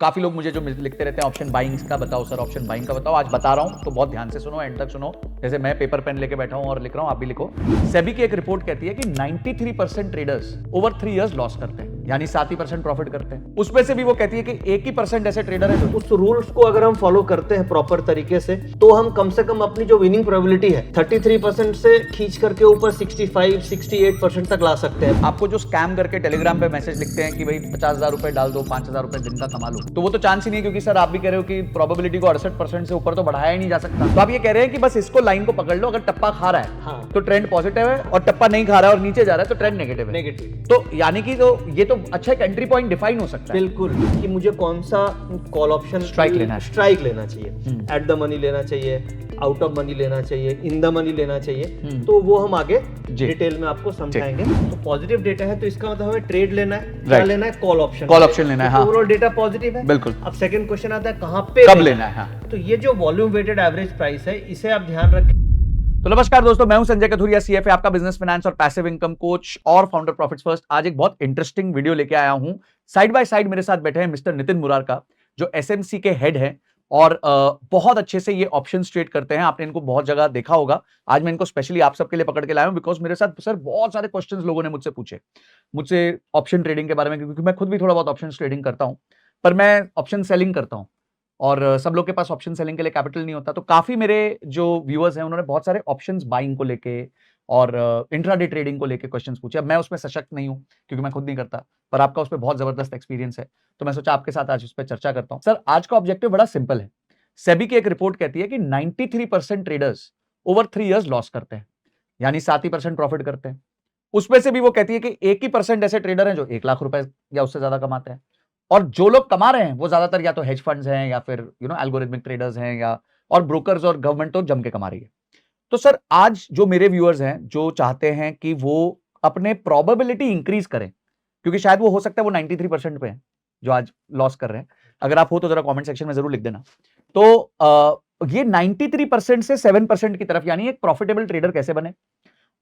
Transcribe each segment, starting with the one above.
काफी लोग मुझे जो लिखते रहते हैं ऑप्शन बाइंग का बताओ सर, ऑप्शन बाइंग का बताओ। आज बता रहा हूं तो बहुत ध्यान से सुनो, एंड तक सुनो। जैसे मैं पेपर पेन लेके बैठा हूं और लिख रहा हूं, आप भी लिखो। सेबी की एक रिपोर्ट कहती है कि 93% ट्रेडर्स ओवर 3 इयर्स लॉस करते हैं, यानी 7% प्रॉफिट करते हैं। उसमें से भी वो कहती है कि 1% ऐसे ट्रेडर है जो उस रूल्स को अगर हम फॉलो करते हैं प्रॉपर तरीके से, तो हम कम से कम अपनी जो विनिंग प्रोबेबिलिटी है 33% से खींच करके ऊपर 65-68% तक ला सकते हैं। आपको जो स्कैम करके टेलीग्राम पे मैसेज लिखते हैं कि भाई 50,000 रुपए डाल दो, 5,000 रुपए दिन का कमा लो, तो वो तो चांस ही नहीं है, क्योंकि सर आप भी कह रहे हो कि प्रोबेबिलिटी को 68% से ऊपर तो बढ़ाया ही नहीं जा सकता। तो आप ये कह रहे हैं कि बस इसको लाइन को पकड़ लो, अगर टप्पा खा रहा है हाँ, तो ट्रेंड पॉजिटिव है, और टप्पा नहीं खा रहा है और नीचे जा रहा है तो ट्रेंड नेगेटिव है। नेगेटिव। तो यानी कि तो ये तो अच्छा एक एंट्री पॉइंट डिफाइन हो सकता है। बिल्कुल, कि मुझे कौन सा कॉल ऑप्शन स्ट्राइक लेना है। स्ट्राइक लेना चाहिए, एट द मनी लेना चाहिए, आउट ऑफ मनी लेना चाहिए, इन द मनी लेना चाहिए, तो वो हम आगे डिटेल में आपको समझाएंगे। तो पॉजिटिव डेटा है तो इसका मतलब हमें ट्रेड लेना है, क्या लेना है, कॉल ऑप्शन। कॉल ऑप्शन लेना है, हाँ। ओवरऑल डेटा पॉजिटिव है, बिल्कुल। अब सेकंड क्वेश्चन आता है कहां पे कब लेना है, हाँ। तो ये जो वॉल्यूम वेटेड एवरेज प्राइस है, इसे आप ध्यान रखें। तो नमस्कार दोस्तों, मैं हूं संजय कथुरिया, सीएफए, आपका बिजनेस फाइनेंस और पैसिव इनकम कोच और फाउंडर प्रॉफिट्स फर्स्ट। आज एक बहुत इंटरेस्टिंग वीडियो लेके आया हूं। साइड बाय साइड मेरे साथ बैठे हैं मिस्टर नितिन मुरारका, जो एसएमसी के हेड हैं और बहुत अच्छे से ये ऑप्शंस ट्रेड करते हैं। आपने इनको बहुत जगह देखा होगा। आज मैं इनको स्पेशली आप सबके लिए पकड़ के लाया हूं, बिकॉज मेरे साथ सर बहुत सारे क्वेश्चंस लोगों ने मुझसे पूछे, मुझसे ऑप्शन ट्रेडिंग के बारे में, क्योंकि मैं खुद भी थोड़ा बहुत ऑप्शन ट्रेडिंग करता हूं, पर मैं ऑप्शन सेलिंग करता हूं और सब लोग के पास ऑप्शन सेलिंग के लिए कैपिटल नहीं होता। तो काफी मेरे जो व्यूअर्स हैं उन्होंने बहुत सारे ऑप्शंस बाइंग को लेके और इंट्राडे ट्रेडिंग को लेके क्वेश्चंस पूछे। अब मैं उसमें सशक्त नहीं हूं क्योंकि मैं खुद नहीं करता, पर आपका उसमें बहुत जबरदस्त एक्सपीरियंस है, तो मैं सोचा आपके साथ आज उस पर चर्चा करता हूं। सर, आज का ऑब्जेक्टिव बड़ा सिंपल है। सेबी की एक रिपोर्ट कहती है कि 93% ट्रेडर्स ओवर 3 इयर्स लॉस करते हैं, यानी 7% प्रॉफिट करते हैं। उसमें से भी वो कहती है कि 1% ऐसे ट्रेडर हैं जो 1 लाख रुपए या उससे ज्यादा कमाते हैं, और जो लोग कमा रहे हैं वो ज्यादातर या तो हेज फंड्स हैं या फिर एल्गोरिथमिक ट्रेडर्स हैं, या और ब्रोकर्स और गवर्नमेंट तो जम के कमा रही है। तो सर, आज जो मेरे व्यूअर्स हैं जो चाहते हैं कि वो अपने प्रोबेबिलिटी इंक्रीज करें, क्योंकि शायद वो हो सकता है वो 93% पे हैं जो आज लॉस कर रहे हैं। अगर आप हो तो जरा कमेंट सेक्शन में जरूर लिख देना। तो ये 93% से 7% की तरफ, यानी एक प्रॉफिटेबल ट्रेडर कैसे बने,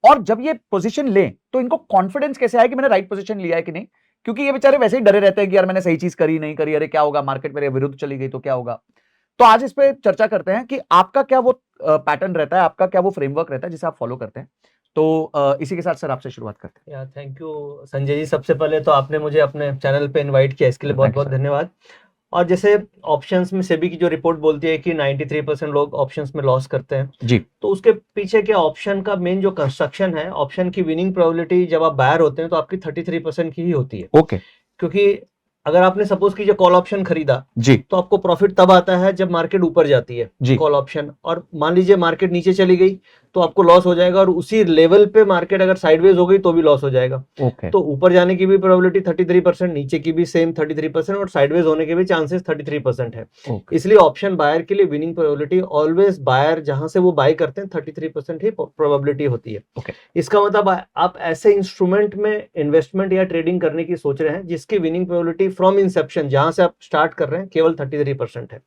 और जब ये पोजीशन लें तो इनको कॉन्फिडेंस कैसे आए कि मैंने राइट पोजीशन लिया है कि नहीं, क्योंकि ये बेचारे वैसे ही डरे रहते हैं कि यार मैंने सही चीज करी नहीं करी, अरे क्या होगा, मार्केट मेरे विरुद्ध चली गई तो क्या होगा। तो आज इस पे चर्चा करते हैं कि आपका क्या वो पैटर्न रहता है, आपका क्या वो फ्रेमवर्क रहता है जिसे आप फॉलो करते हैं। तो इसी के साथ सर आपसे शुरुआत करते हैं। Thank you Sanjay ji. सबसे पहले तो आपने मुझे अपने चैनल पे इनवाइट किया, इसके लिए बहुत बहुत धन्यवाद। और जैसे ऑप्शंस में सेबी की जो रिपोर्ट बोलती है कि 93% लोग ऑप्शंस में लॉस करते हैं जी, तो उसके पीछे के ऑप्शन का मेन जो कंस्ट्रक्शन है, ऑप्शन की विनिंग प्रोबेबिलिटी जब आप बायर होते हैं तो आपकी 33% की ही होती है। ओके। क्योंकि अगर आपने सपोज कीजिए कॉल ऑप्शन खरीदा जी, तो आपको प्रॉफिट तब आता है जब मार्केट ऊपर जाती है जी, कॉल ऑप्शन, और मान लीजिए मार्केट नीचे चली गई तो आपको लॉस हो जाएगा, और उसी लेवल पे मार्केट अगर साइडवेज हो गई तो भी लॉस हो जाएगा। ओके। तो ऊपर जाने की भी प्रोबेबिलिटी 33%, नीचे की भी सेम 33%, और साइडवेज होने के भी चांसेस 33% है। इसलिए ऑप्शन बायर के लिए विनिंग प्रोबेबिलिटी ऑलवेज बायर जहां से वो बाय करते हैं 33% ही प्रोबेबिलिटी होती है। इसका मतलब आप ऐसे इंस्ट्रूमेंट में इन्वेस्टमेंट या ट्रेडिंग करने की सोच रहे हैं जिसकी विनिंग प्रोबेबिलिटी फ्रॉम इंसेप्शन, जहां से आप स्टार्ट कर रहे हैं, केवल 33% है।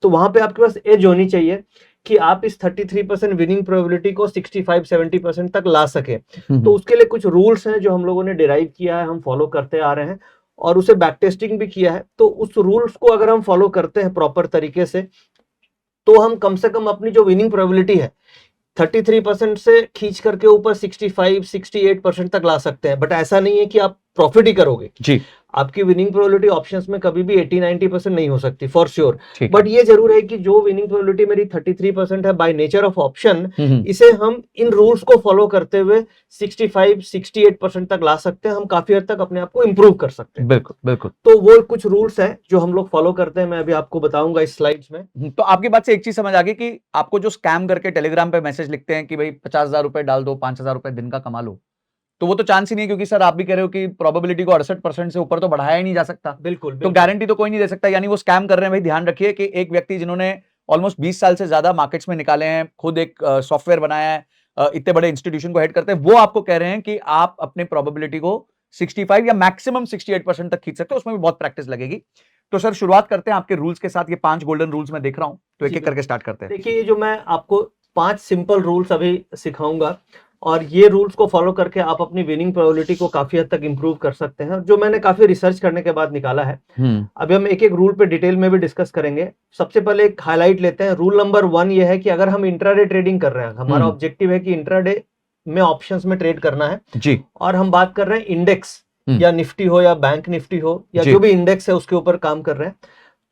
तो वहां पे आपके पास एज होनी चाहिए कि आप इस 33% विनिंग प्रोबेबिलिटी को 65-70% तक ला सके। तो उसके लिए कुछ रूल्स हैं जो हम लोगों ने डिराइव किया है, हम फॉलो करते आ रहे हैं और उसे बैक टेस्टिंग भी किया है। तो उस रूल्स को अगर हम फॉलो करते हैं प्रॉपर तरीके से, तो हम कम से कम अपनी जो विनिंग प्रोबेबिलिटी है 33% से खींच करके ऊपर 65-68% तक ला सकते हैं। बट ऐसा नहीं है कि आप प्रॉफिट ही करोगे जी। आपकी विनिंग प्रोबेबिलिटी ऑप्शंस में कभी भी 80-90% नहीं हो सकती फॉर श्योर, बट ये जरूर है कि जो विनिंग प्रोबेबिलिटी मेरी 33% है बाय नेचर ऑफ ऑप्शन, इसे हम इन रूल्स को फॉलो करते हुए 65-68% तक ला सकते हैं। हम काफी हद तक अपने आप को इंप्रूव कर सकते हैं। बिल्कुल बिल्कुल। तो वो कुछ रूल्स हैं जो हम लोग फॉलो करते हैं, मैं अभी आपको बताऊंगा इस स्लाइड्स में। तो आपकी बात से एक चीज समझ आ गई कि आपको जो स्कैम करके टेलीग्राम पे मैसेज लिखते हैं कि भाई 50,000 रुपए डाल दो, 5,000 रुपए दिन का कमा लो, तो वो तो चांस ही नहीं है, क्योंकि सर आप भी कह रहे हो कि प्रोबेबिलिटी को 68% से ऊपर तो बढ़ाया ही नहीं जा सकता। बिल्कुल, तो गारंटी तो कोई नहीं दे सकता, यानी वो स्कैम कर रहे हैं। भाई ध्यान रखिए कि एक व्यक्ति जिन्होंने ऑलमोस्ट 20 साल से ज्यादा मार्केट्स में निकाले हैं, खुद एक सॉफ्टवेयर बनाया है, इतने बड़े इंस्टीट्यूशन को हेड करते हैं, वो आपको कह रहे हैं कि आप अपने प्रोबेबिलिटी को 65 या मैक्सिमम 68% तक खींच सकते हो। उसमें भी बहुत प्रैक्टिस लगेगी। तो सर शुरुआत करते हैं आपके रूल्स के साथ। ये 5 गोल्डन रूल्स मैं देख रहा हूं, तो एक एक करके स्टार्ट करते हैं। देखिए, ये जो मैं आपको 5 सिंपल रूल्स अभी सिखाऊंगा, और ये रूल्स को फॉलो करके आप अपनी विनिंग प्रोबेबिलिटी को काफी हद तक इंप्रूव कर सकते हैं, जो मैंने काफी रिसर्च करने के बाद निकाला है। अभी हम एक एक रूल पे डिटेल में भी डिस्कस करेंगे। सबसे पहले एक हाईलाइट लेते हैं। रूल नंबर 1 ये है कि अगर हम इंट्राडे ट्रेडिंग कर रहे हैं, हमारा ऑब्जेक्टिव है कि इंट्राडे में ऑप्शंस में ट्रेड करना है जी, और हम बात कर रहे हैं इंडेक्स या निफ्टी हो या बैंक निफ्टी हो या जो भी इंडेक्स है उसके ऊपर काम कर रहे हैं,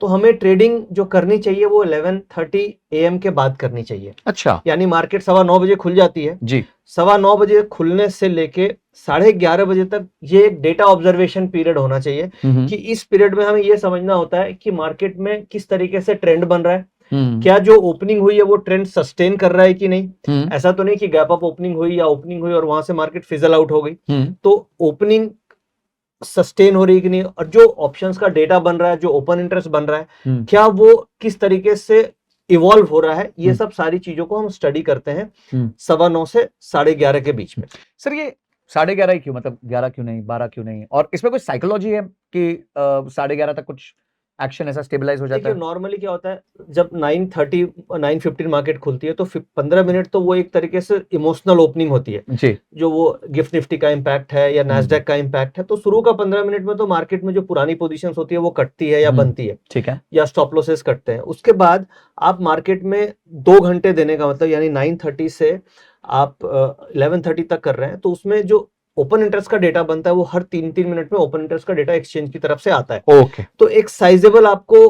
तो हमें ट्रेडिंग जो करनी चाहिए वो 11:30 AM के बाद करनी चाहिए। अच्छा, यानी मार्केट 9:15 बजे खुल जाती है जी, 9:15 बजे खुलने से लेके 11:30 बजे तक ये एक डेटा ऑब्जर्वेशन पीरियड होना चाहिए कि इस पीरियड में हमें ये समझना होता है कि मार्केट में किस तरीके से ट्रेंड बन रहा है, क्या जो ओपनिंग हुई है वो ट्रेंड सस्टेन कर रहा है कि नहीं। ऐसा तो नहीं कि गैप अप ओपनिंग हुई या ओपनिंग हुई और वहां से मार्केट फिजल आउट हो गई। तो ओपनिंग सस्टेन हो रही है कि नहीं, और जो ऑप्शंस का डेटा बन रहा है, जो ओपन इंटरेस्ट बन रहा है, क्या वो किस तरीके से इवॉल्व हो रहा है, ये सब सारी चीजों को हम स्टडी करते हैं 9:15 से 11:30 के बीच में। सर ये 11:30 ही क्यों, मतलब 11 क्यों नहीं, 12 क्यों नहीं, और इसमें कोई साइकोलॉजी है कि 11:30 तक कुछ एक्शन ऐसा स्टेबलाइज हो जाता है? नॉर्मली क्या होता है, जब 9:30 9:15 मार्केट खुलती है तो 15 मिनट तो वो एक तरीके से इमोशनल ओपनिंग होती है जी, जो वो गिफ्ट निफ्टी का इम्पैक्ट है या नैस्डैक का इम्पैक्ट है। तो शुरू का 15 मिनट में तो मार्केट में जो पुरानी पोजीशंस होती है वो कटती है या बनती है, ठीक है, या स्टॉप लॉसेस कटते हैं। उसके बाद आप मार्केट में 2 घंटे देने का मतलब यानी 9:30 से आप 11:30 तक कर रहे हैं, तो उसमें जो ओपन इंटरेस्ट का डेटा बनता है वो हर 3-3 मिनट में ओपन इंटरेस्ट का डेटा एक्सचेंज की तरफ से आता है। ओके, तो एक साइजेबल आपको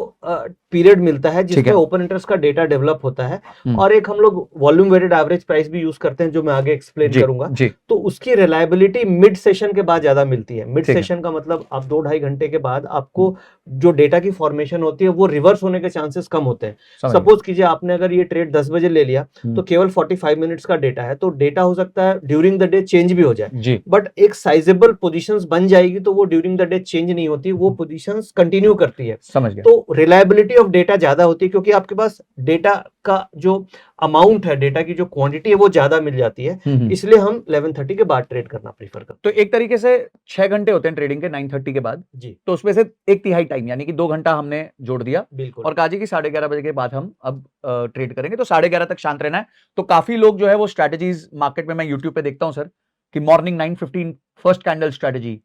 पीरियड मिलता है जिसमें ओपन इंटरेस्ट का डेटा डेवलप होता है, और एक हम लोग वॉल्यूम वेटेड एवरेज प्राइस भी यूज करते हैं जो मैं आगे एक्सप्लेन करूंगा। तो उसकी रिलायबिलिटी मिड सेशन के बाद ज्यादा मिलती है। मिड सेशन का मतलब आप 2-2.5 घंटे के बाद आपको जो डेटा की फॉर्मेशन होती है वो रिवर्स होने के चांसेस कम होते हैं। सपोज कीजिए आपने अगर ये ट्रेड 10 बजे ले लिया तो केवल 45 मिनट्स का डेटा है, तो डेटा हो सकता है ड्यूरिंग द डे चेंज भी हो जाए, बट एक साइजेबल पोजीशंस बन जाएगी तो वो ड्यूरिंग द डे चेंज नहीं होती, वो पोजीशंस कंटिन्यू करती है। समझ गया। तो रिलायबिलिटी ऑफ डेटा ज्यादा होती है क्योंकि आपके पास डेटा का जो अमाउंट है, डेटा की जो क्वांटिटी है वो ज्यादा मिल जाती है, इसलिए हम 11:30 के बाद ट्रेड करना प्रीफर करते हैं। तो एक तरीके से 6 घंटे होते हैं ट्रेडिंग के 9:30 के बाद जी, तो उसमें से 1/3 टाइम यानी कि 2 घंटा हमने जोड़ दिया, बिल्कुल, और कहा जी कि 11:30 बजे के बाद हम अब ट्रेड करेंगे, तो 11:30 तक शांत रहना है। तो काफी लोग जो है वो स्ट्रेटेजीज मार्केट में मैं यूट्यूब पे देखता हूं सर, कि मॉर्निंग 9:15 फर्स्ट कैंडल स्ट्रेटेजी,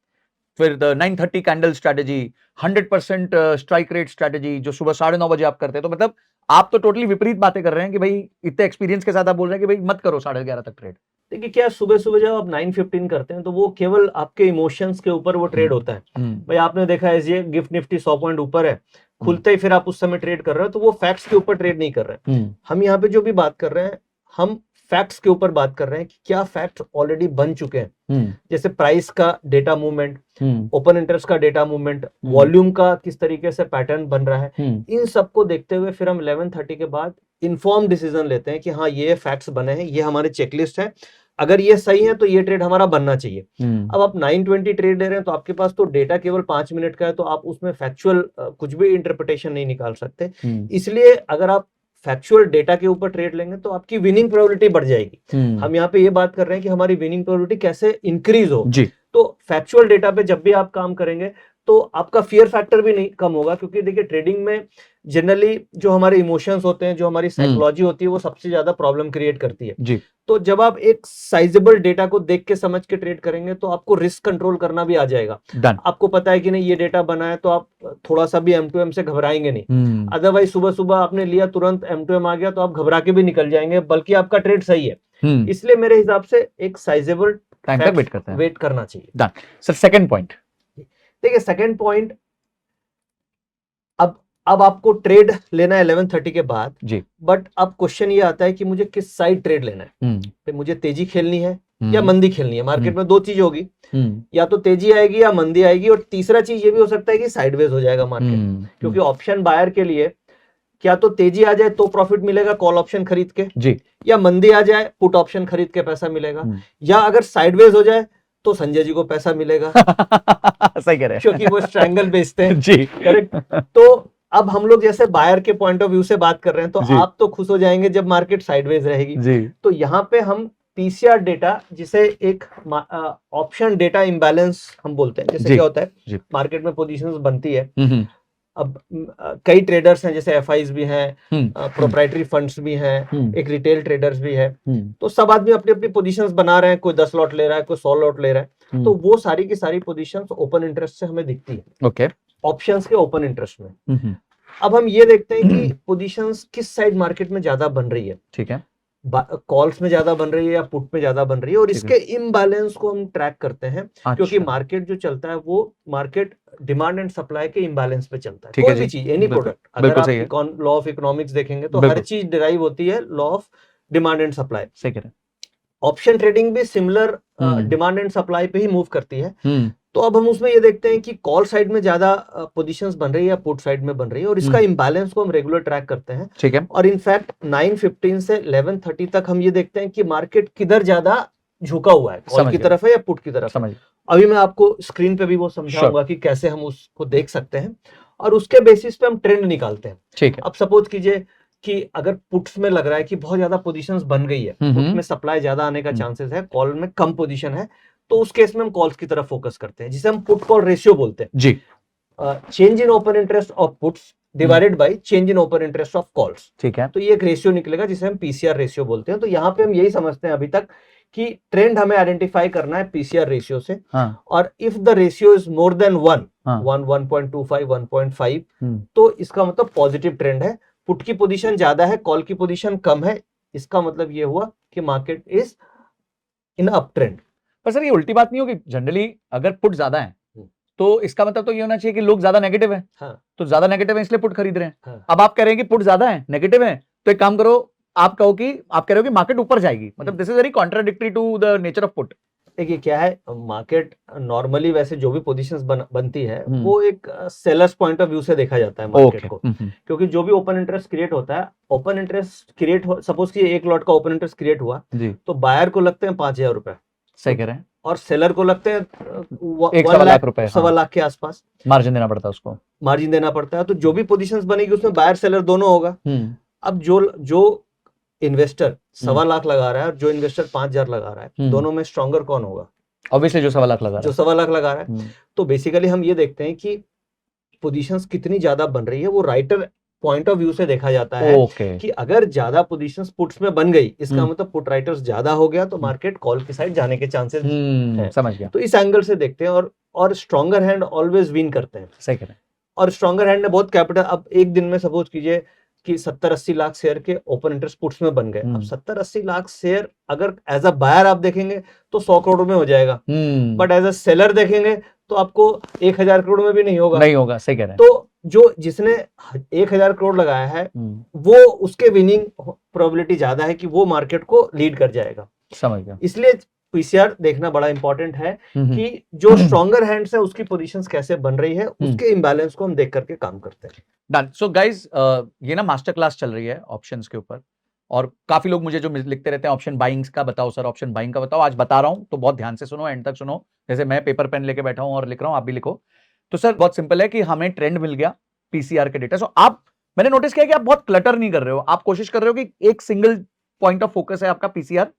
फिर 9:30 candle strategy, 100% strike rate strategy जो सुबह 9:30 बजे आप करते हैं। तो मतलब आप तो टोटली विपरीत बातें कर रहे हैं कि भाई इतने एक्सपीरियंस के साथ आप बोल रहे हैं कि भाई मत करो 11:30 तक ट्रेड। देखिए क्या सुबह सुबह जब आप 9:15 करते हैं तो वो केवल आपके इमोशंस के ऊपर वो ट्रेड होता है। भाई आपने देखा है ये गिफ्ट निफ्टी 100 पॉइंट ऊपर है, खुलते ही फिर आप उस समय ट्रेड कर रहे हो, तो वो फैक्ट्स के ऊपर ट्रेड नहीं कर रहे हैं। हम यहाँ पे जो भी बात कर रहे हैं, हम फैक्ट्स के ऊपर बात कर रहे हैं कि क्या फैक्ट्स ऑलरेडी बन चुके हैं, जैसे प्राइस का डेटा मूवमेंट, ओपन इंटरेस्ट का डेटा मूवमेंट, वॉल्यूम का किस तरीके से पैटर्न बन रहा है, इन सबको देखते हुए फिर हम 11:30 के बाद इन्फॉर्म डिसीजन लेते हैं कि हाँ ये फैक्ट्स बने हैं, ये हमारे चेकलिस्ट है, अगर ये सही है तो ये ट्रेड हमारा बनना चाहिए। अब आप 9:20 ट्रेड ले रहे हैं तो आपके पास तो डेटा केवल 5 मिनट का है, तो आप उसमें फैक्चुअल कुछ भी इंटरप्रिटेशन नहीं निकाल सकते। इसलिए अगर आप फैक्चुअल डेटा के ऊपर ट्रेड लेंगे तो आपकी विनिंग प्रोबेबिलिटी बढ़ जाएगी। हम यहाँ पे ये बात कर रहे हैं कि हमारी विनिंग प्रोबेबिलिटी कैसे इंक्रीज हो जी। तो फैक्चुअल डेटा पे जब भी आप काम करेंगे तो आपका फियर फैक्टर भी नहीं कम होगा, क्योंकि देखिए ट्रेडिंग में जनरली जो हमारे इमोशंस होते हैं, जो हमारी साइकोलॉजी होती है, वो सबसे ज्यादा प्रॉब्लम क्रिएट करती है जी। तो जब आप एक साइजेबल डेटा को देख के समझ के ट्रेड करेंगे तो आपको रिस्क कंट्रोल करना भी आ जाएगा। Done. आपको पता है कि नहीं ये डेटा बना है, तो आप थोड़ा सा भी M2M से घबराएंगे नहीं। अदरवाइज सुबह सुबह आपने लिया, तुरंत M2M आ गया तो आप घबरा के भी निकल जाएंगे, बल्कि आपका ट्रेड सही है। इसलिए मेरे हिसाब से एक साइजेबल टाइम तक वेट करना चाहिए। Done. सर सेकंड पॉइंट देखिए सेकंड पॉइंट, अब आपको ट्रेड लेना है 11:30 के बाद जी, बट अब क्वेश्चन ये आता है कि मुझे किस साइड ट्रेड लेना है। तो मुझे तेजी खेलनी है या मंदी खेलनी है। मार्केट में दो चीज होगी, या तो तेजी आएगी या मंदी आएगी, और तीसरा चीज ये भी हो सकता है कि साइडवेज हो जाएगा मार्केट, क्योंकि ऑप्शन बायर के लिए क्या तो तेजी आ जाए तो प्रॉफिट मिलेगा कॉल ऑप्शन खरीद के जी, या मंदी आ जाए पुट ऑप्शन खरीद के पैसा मिलेगा, या अगर साइडवेज हो जाए तो संजय जी को पैसा मिलेगा। सही कह रहे हैं, क्योंकि वो स्ट्रैंगल बेचते हैं जी, करेक्ट। तो अब हम लोग जैसे बायर के पॉइंट ऑफ व्यू से बात कर रहे हैं, तो आप तो खुश हो जाएंगे जब मार्केट साइडवेज रहेगी जी। तो यहाँ पे हम पीसीआर डेटा, जिसे एक ऑप्शन डेटा इम्बैलेंस हम बोलते हैं, जैसे क्या होता है मार्केट में पोजीशंस बनती है अब कई ट्रेडर्स हैं, जैसे एफआईज भी हैं, प्रोप्राइटरी फंड्स भी हैं, एक रिटेल ट्रेडर्स भी है, तो सब आदमी अपनी अपनी पोजीशंस बना रहे हैं, कोई 10 लॉट ले रहा है, कोई 100 लॉट ले रहा है, तो वो सारी की सारी पोजीशंस ओपन इंटरेस्ट से हमें दिखती है, ओके, ऑप्शंस के ओपन इंटरेस्ट में। अब हम ये देखते हैं कि पोजीशंस किस साइड मार्केट में ज्यादा बन रही है, ठीक है, कॉल्स में ज्यादा बन रही है या पुट में ज्यादा बन रही है, और इसके इम्बैलेंस को हम ट्रैक करते हैं, क्योंकि मार्केट जो चलता है वो मार्केट डिमांड एंड सप्लाई के इम्बैलेंस पे चलता है। कोई भी चीज, एनी प्रोडक्ट, अगर आप लॉ ऑफ इकोनॉमिक्स देखेंगे तो हर चीज डिराइव होती है law of demand and supply. सही कह रहे हैं। ऑप्शन ट्रेडिंग भी सिमिलर डिमांड एंड सप्लाई पे ही मूव करती है। तो अब हम उसमें ये देखते हैं कि कॉल साइड में ज्यादा पोजीशंस बन रही है या पुट साइड में बन रही है, और इसका इम्बैलेंस को हम रेगुलर ट्रैक करते हैं। ठीक है, और इनफैक्ट 9:15 से 11:30 तक हम ये देखते हैं कि मार्केट किधर ज्यादा झुका हुआ है, कॉल की तरफ है या पुट की तरफ है। अभी मैं आपको स्क्रीन पे भी वो समझाऊंगा कि कैसे हम उसको देख सकते हैं, और उसके बेसिस पे हम ट्रेंड निकालते हैं। ठीक है, अब सपोज कीजिए कि अगर पुट्स में लग रहा है कि बहुत ज्यादा पोजीशंस बन गई है, पुट में सप्लाई ज्यादा आने का चांसेस है, कॉल में कम पोजीशन है, तो उस केस में हम कॉल्स की तरफ फोकस करते हैं, जिसे हम पुट कॉल रेशियो बोलते हैं जी। Change in open interest of puts divided by change in open interest of calls, ठीक है। तो ये एक रेशियो निकलेगा जिसे हम पीसीआर रेशियो बोलते हैं। तो यहाँ पे हम यही समझते हैं अभी तक कि ट्रेंड हमें आइडेंटिफाई करना है पीसीआर रेशियो से, और if the ratio is more than 1, 1.25, 1.5, तो इसका मतलब पॉजिटिव ट्रेंड है। पुट की पोजीशन ज्यादा है, कॉल की पोजीशन कम है, इसका मतलब ये हुआ कि market is in up trend. पर सर ये उल्टी बात नहीं होगी? जनरली अगर पुट ज्यादा है तो इसका मतलब तो ये होना चाहिए कि लोग ज्यादा नेगेटिव है, तो ज्यादा नेगेटिव है इसलिए पुट खरीद रहे हैं। अब आप कह रहे हैं कि पुट ज्यादा है, नेगेटिव है, तो एक काम करो, आप कह रहे हो कि मार्केट ऊपर जाएगी, मतलब this is very contradictory to the nature of put. देखिए क्या है, मार्केट नॉर्मली वैसे जो भी पोजीशंस बनती है वो एक सेलर्स पॉइंट ऑफ व्यू से देखा जाता है मार्केट को, क्योंकि जो भी ओपन इंटरेस्ट क्रिएट होता है, ओपन इंटरेस्ट क्रिएट सपोज कि एक लॉट का ओपन इंटरेस्ट क्रिएट हुआ तो बायर को लगते हैं 5,000 रुपए, सही कह रहे हैं, और सेलर को लगते हैं 1 लाख रुपए, 1.25 लाख के आसपास मार्जिन देना पड़ता है, उसको मार्जिन देना पड़ता है। तो जो भी पोजीशंस बनेगी उसमें बायर सेलर दोनों होगा। अब जो इन्वेस्टर 1.25 लाख लगा रहा है और जो इन्वेस्टर 5,000 लगा रहा है, दोनों में स्ट्रॉन्गर कौन होगा? ऑब्वियसली जो 1.25 लाख लगा रहा है, जो 1.25 लाख लगा रहा है। तो बेसिकली हम ये देखते हैं कि पोजीशंस कितनी ज्यादा बन रही है, वो राइटर पॉइंट ऑफ व्यू से देखा जाता है कि अगर ज्यादा पोजीशंस पुट्स में बन गई, इसका मतलब पुट राइटर्स ज्यादा हो गया, तो मार्केट कॉल की साइड जाने के चांसेस हैं। समझ गया। तो इस एंगल से देखते हैं, और स्ट्रॉन्गर हैंड ऑलवेज विन करते हैं। सही कह रहे हैं। और स्ट्रॉन्गर हैंड ने बहुत कैपिटल, अब एक दिन में सपोज कीजिए कि 70-80 लाख शेयर के ओपन इंटरेस्ट पुट्स में बन गए। अब 70-80 लाख शेयर अगर एज अ बायर आप देखेंगे तो 100 करोड़ में हो जाएगा, बट एज अ सेलर देखेंगे तो आपको 1,000 करोड़ में भी नहीं होगा। सही कह रहे हैं। तो जो जिसने 1,000 करोड़ लगाया है वो उसके विनिंग प्रोबेबिलिटी ज्यादा है कि वो मार्केट को लीड कर जाएगा। समझ गया। इसलिए पीसीआर देखना बड़ा इंपॉर्टेंट है कि जो स्ट्रॉन्गर हैंड्स है उसकी पोजीशंस कैसे बन रही है, उसके इम्बैलेंस को हम देख करके काम करते हैं। डन। सो गाइस, ये ना मास्टर क्लास चल रही है ऑप्शंस के ऊपर, और काफी लोग मुझे जो लिखते रहते हैं ऑप्शन बाइंग्स का बताओ सर, ऑप्शन बाइंग का बताओ। आज बता रहा हूं तो बहुत ध्यान से सुनो, एंड तक सुनो। जैसे मैं पेपर पेन लेके बैठा हूं और लिख रहा हूं, आप भी लिखो। तो सर बहुत सिंपल है कि हमें ट्रेंड मिल गया पीसीआर के डेटा। सो मैंने नोटिस किया कि आप बहुत क्लटर नहीं कर रहे हो, आप कोशिश कर रहे हो कि एक सिंगल पॉइंट ऑफ फोकस है आपका पीसीआर,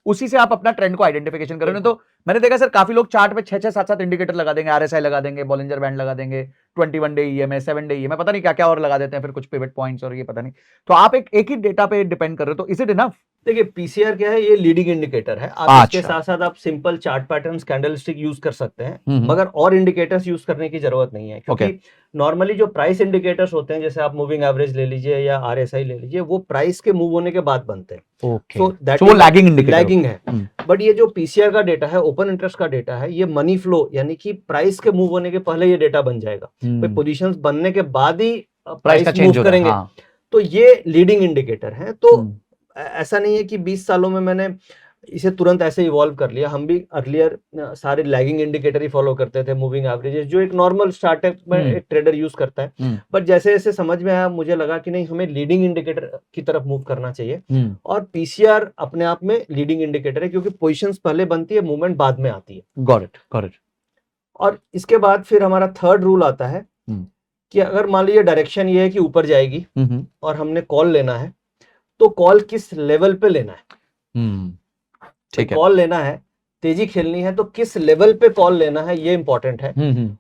उसी से आप अपना ट्रेंड को आइडेंटिफिकेशन कर रहे हो। तो मैंने देखा सर काफी लोग चार्ट पे 6-6, 7-7 इंडिकेटर लगा देंगे, आरएसआई लगा देंगे, बॉलिंजर बैंड लगा देंगे, 21 डे ईएमए, 7 डे ईएमए, पता नहीं क्या क्या और लगा देते हैं, फिर कुछ पिवट पॉइंट्स और ये पता नहीं। तो आप एक ही डेटा पे डिपेंड कर रहे हो, तो इज इट इनफ? देखिए पीसीआर क्या है, ये लीडिंग इंडिकेटर है। आप इसके साथ साथ आप simple chart patterns, candlestick use कर सकते हैं, मगर और इंडिकेटर्स यूज करने की जरूरत नहीं है, क्योंकि नॉर्मली जो प्राइस इंडिकेटर्स होते हैं, जैसे आप मूविंग एवरेज ले लीजिए या आरएसआई ले लीजिए, वो प्राइस के मूव होने के बाद बनते हैं। So वो लैगिंग है। बट ये जो पीसीआर का डेटा है, ओपन इंटरेस्ट का डेटा है, ये मनी फ्लो यानी कि प्राइस के मूव होने के पहले ये डेटा बन जाएगा, पोजीशंस बनने के बाद ही प्राइस मूव करेंगे। तो ये लीडिंग इंडिकेटर है। तो ऐसा नहीं है कि 20 सालों में मैंने इसे तुरंत ऐसे इवॉल्व कर लिया। हम भी अर्लियर सारे लैगिंग इंडिकेटर ही फॉलो करते थे, मूविंग एवरेजेस, जो एक नॉर्मल स्टार्टअप में एक ट्रेडर यूज करता है। बट जैसे जैसे समझ में आया, मुझे लगा कि नहीं, हमें लीडिंग इंडिकेटर की तरफ मूव करना चाहिए। और पीसीआर अपने आप में लीडिंग इंडिकेटर है, क्योंकि पोजीशंस पहले बनती है, मूवमेंट बाद में आती है। Got it. और इसके बाद फिर हमारा थर्ड रूल आता है कि अगर मान लीजिए डायरेक्शन ये है कि ऊपर जाएगी और हमने कॉल लेना है, तो कॉल किस लेवल पे लेना है। ठीक है, कॉल लेना है तेजी खेलनी है तो किस लेवल पे कॉल लेना है ये इंपॉर्टेंट है।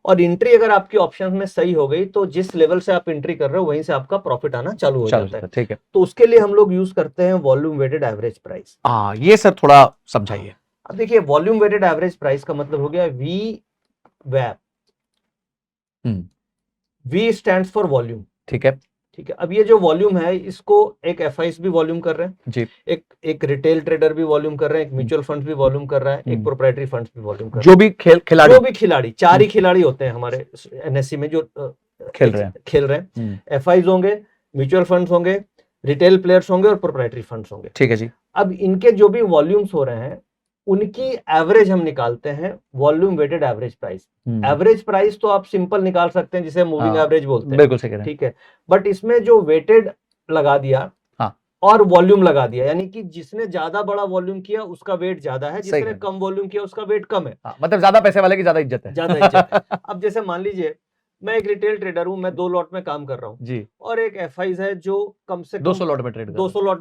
और एंट्री अगर आपकी ऑप्शन में सही हो गई तो जिस लेवल से आप एंट्री कर रहे हो वहीं से आपका प्रॉफिट आना चालू हो जाता है। ठीक है, तो उसके लिए हम लोग यूज करते हैं वॉल्यूम वेटेड एवरेज प्राइस। ये सर थोड़ा समझाइए। अब देखिए वॉल्यूम वेटेड एवरेज प्राइस का मतलब हो गया वी वैप। V stands for volume. ठीक है, ठीक है। अब ये जो वॉल्यूम है इसको एक एफआईस भी वॉल्यूम कर रहे हैं जी, एक रिटेल ट्रेडर भी वॉल्यूम कर रहे हैं, एक म्यूचुअल फंड भी वॉल्यूम कर रहा है, एक प्रोप्राइटरी फंड्स भी वॉल्यूम कर रहे हैं। जो भी खिलाड़ी चार ही खिलाड़ी होते हैं हमारे एनएससी में जो खेल रहे हैं। एफआईस होंगे, म्यूचुअल फंड्स होंगे, रिटेल प्लेयर्स होंगे और प्रोप्राइटरी फंड्स होंगे। ठीक है जी। अब इनके जो भी वॉल्यूम्स हो रहे हैं उनकी एवरेज हम निकालते हैं volume weighted average price. Average price तो आप सिंपल निकाल सकते हैं जिसे मूविंग एवरेज बोलते हैं, बिल्कुल सही कह रहे हैं। ठीक है। बट इसमें जो वेटेड लगा दिया और वॉल्यूम लगा दिया, यानी कि जिसने ज्यादा बड़ा वॉल्यूम किया उसका वेट ज्यादा है, जिसने कम वॉल्यूम किया उसका वेट कम है। मतलब ज्यादा पैसे वाले की ज्यादा इज्जत है। अब जैसे मान लीजिए मैं एक रिटेल ट्रेडर हूं, मैं 2 लॉट में काम कर रहा हूं जी, और एक एफआईज है जो कम से कम 200 लॉट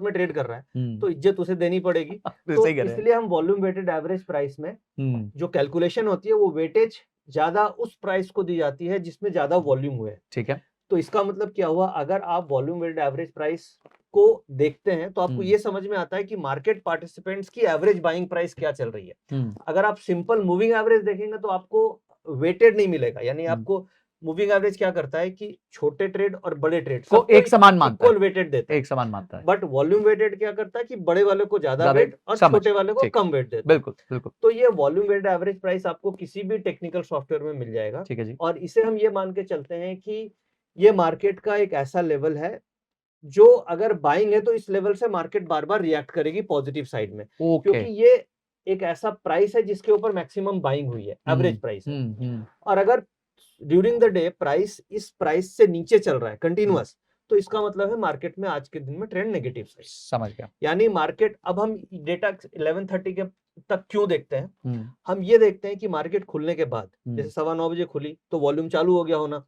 में ट्रेड कर रहा है, तो इज्जत उसे देनी पड़ेगी। तो इसलिए हम वॉल्यूम वेटेड एवरेज प्राइस में जो कैलकुलेशन होती है वो वेटेज ज्यादा उस प्राइस को दी जाती है जिसमें ज्यादा वॉल्यूम हुए। ठीक है। तो इसका मतलब क्या हुआ, अगर आप वॉल्यूम वेटेड एवरेज प्राइस को देखते हैं तो आपको ये समझ में आता है कि मार्केट पार्टिसिपेंट्स की एवरेज बाइंग प्राइस क्या चल रही है। अगर आप सिंपल मूविंग एवरेज देखेंगे तो आपको वेटेड नहीं मिलेगा, यानी आपको मूविंग एवरेज क्या करता है कि छोटे ट्रेड और बड़े ट्रेड को एक समान मानता है, इक्वल वेटेड देता है, एक समान मानता है। बट वॉल्यूम वेटेड क्या करता है कि बड़े वाले को ज्यादा वेट और छोटे वाले को कम वेट देता है। बिल्कुल बिल्कुल। तो ये वॉल्यूम वेटेड एवरेज प्राइस आपको किसी भी टेक्निकल सॉफ्टवेयर में मिल जाएगा। ठीक है जी। और इसे हम ये मान के चलते हैं कि ये मार्केट का एक ऐसा लेवल है जो अगर बाइंग है तो इस लेवल से मार्केट बार बार रिएक्ट करेगी पॉजिटिव साइड में, क्योंकि ये एक ऐसा प्राइस है जिसके ऊपर मैक्सिमम बाइंग हुई है, एवरेज प्राइस है। और अगर ड्यूरिंग द डे प्राइस इस प्राइस से नीचे चल रहा है कंटिन्यूअस, तो इसका मतलब है मार्केट में आज के दिन में ट्रेंड नेगेटिव साइड। समझ गया। यानी मार्केट, अब हम डेटा 11:30 के तक क्यों देखते हैं, हम ये देखते हैं कि मार्केट खुलने के बाद जैसे 9:15 बजे खुली तो वॉल्यूम चालू हो गया होना,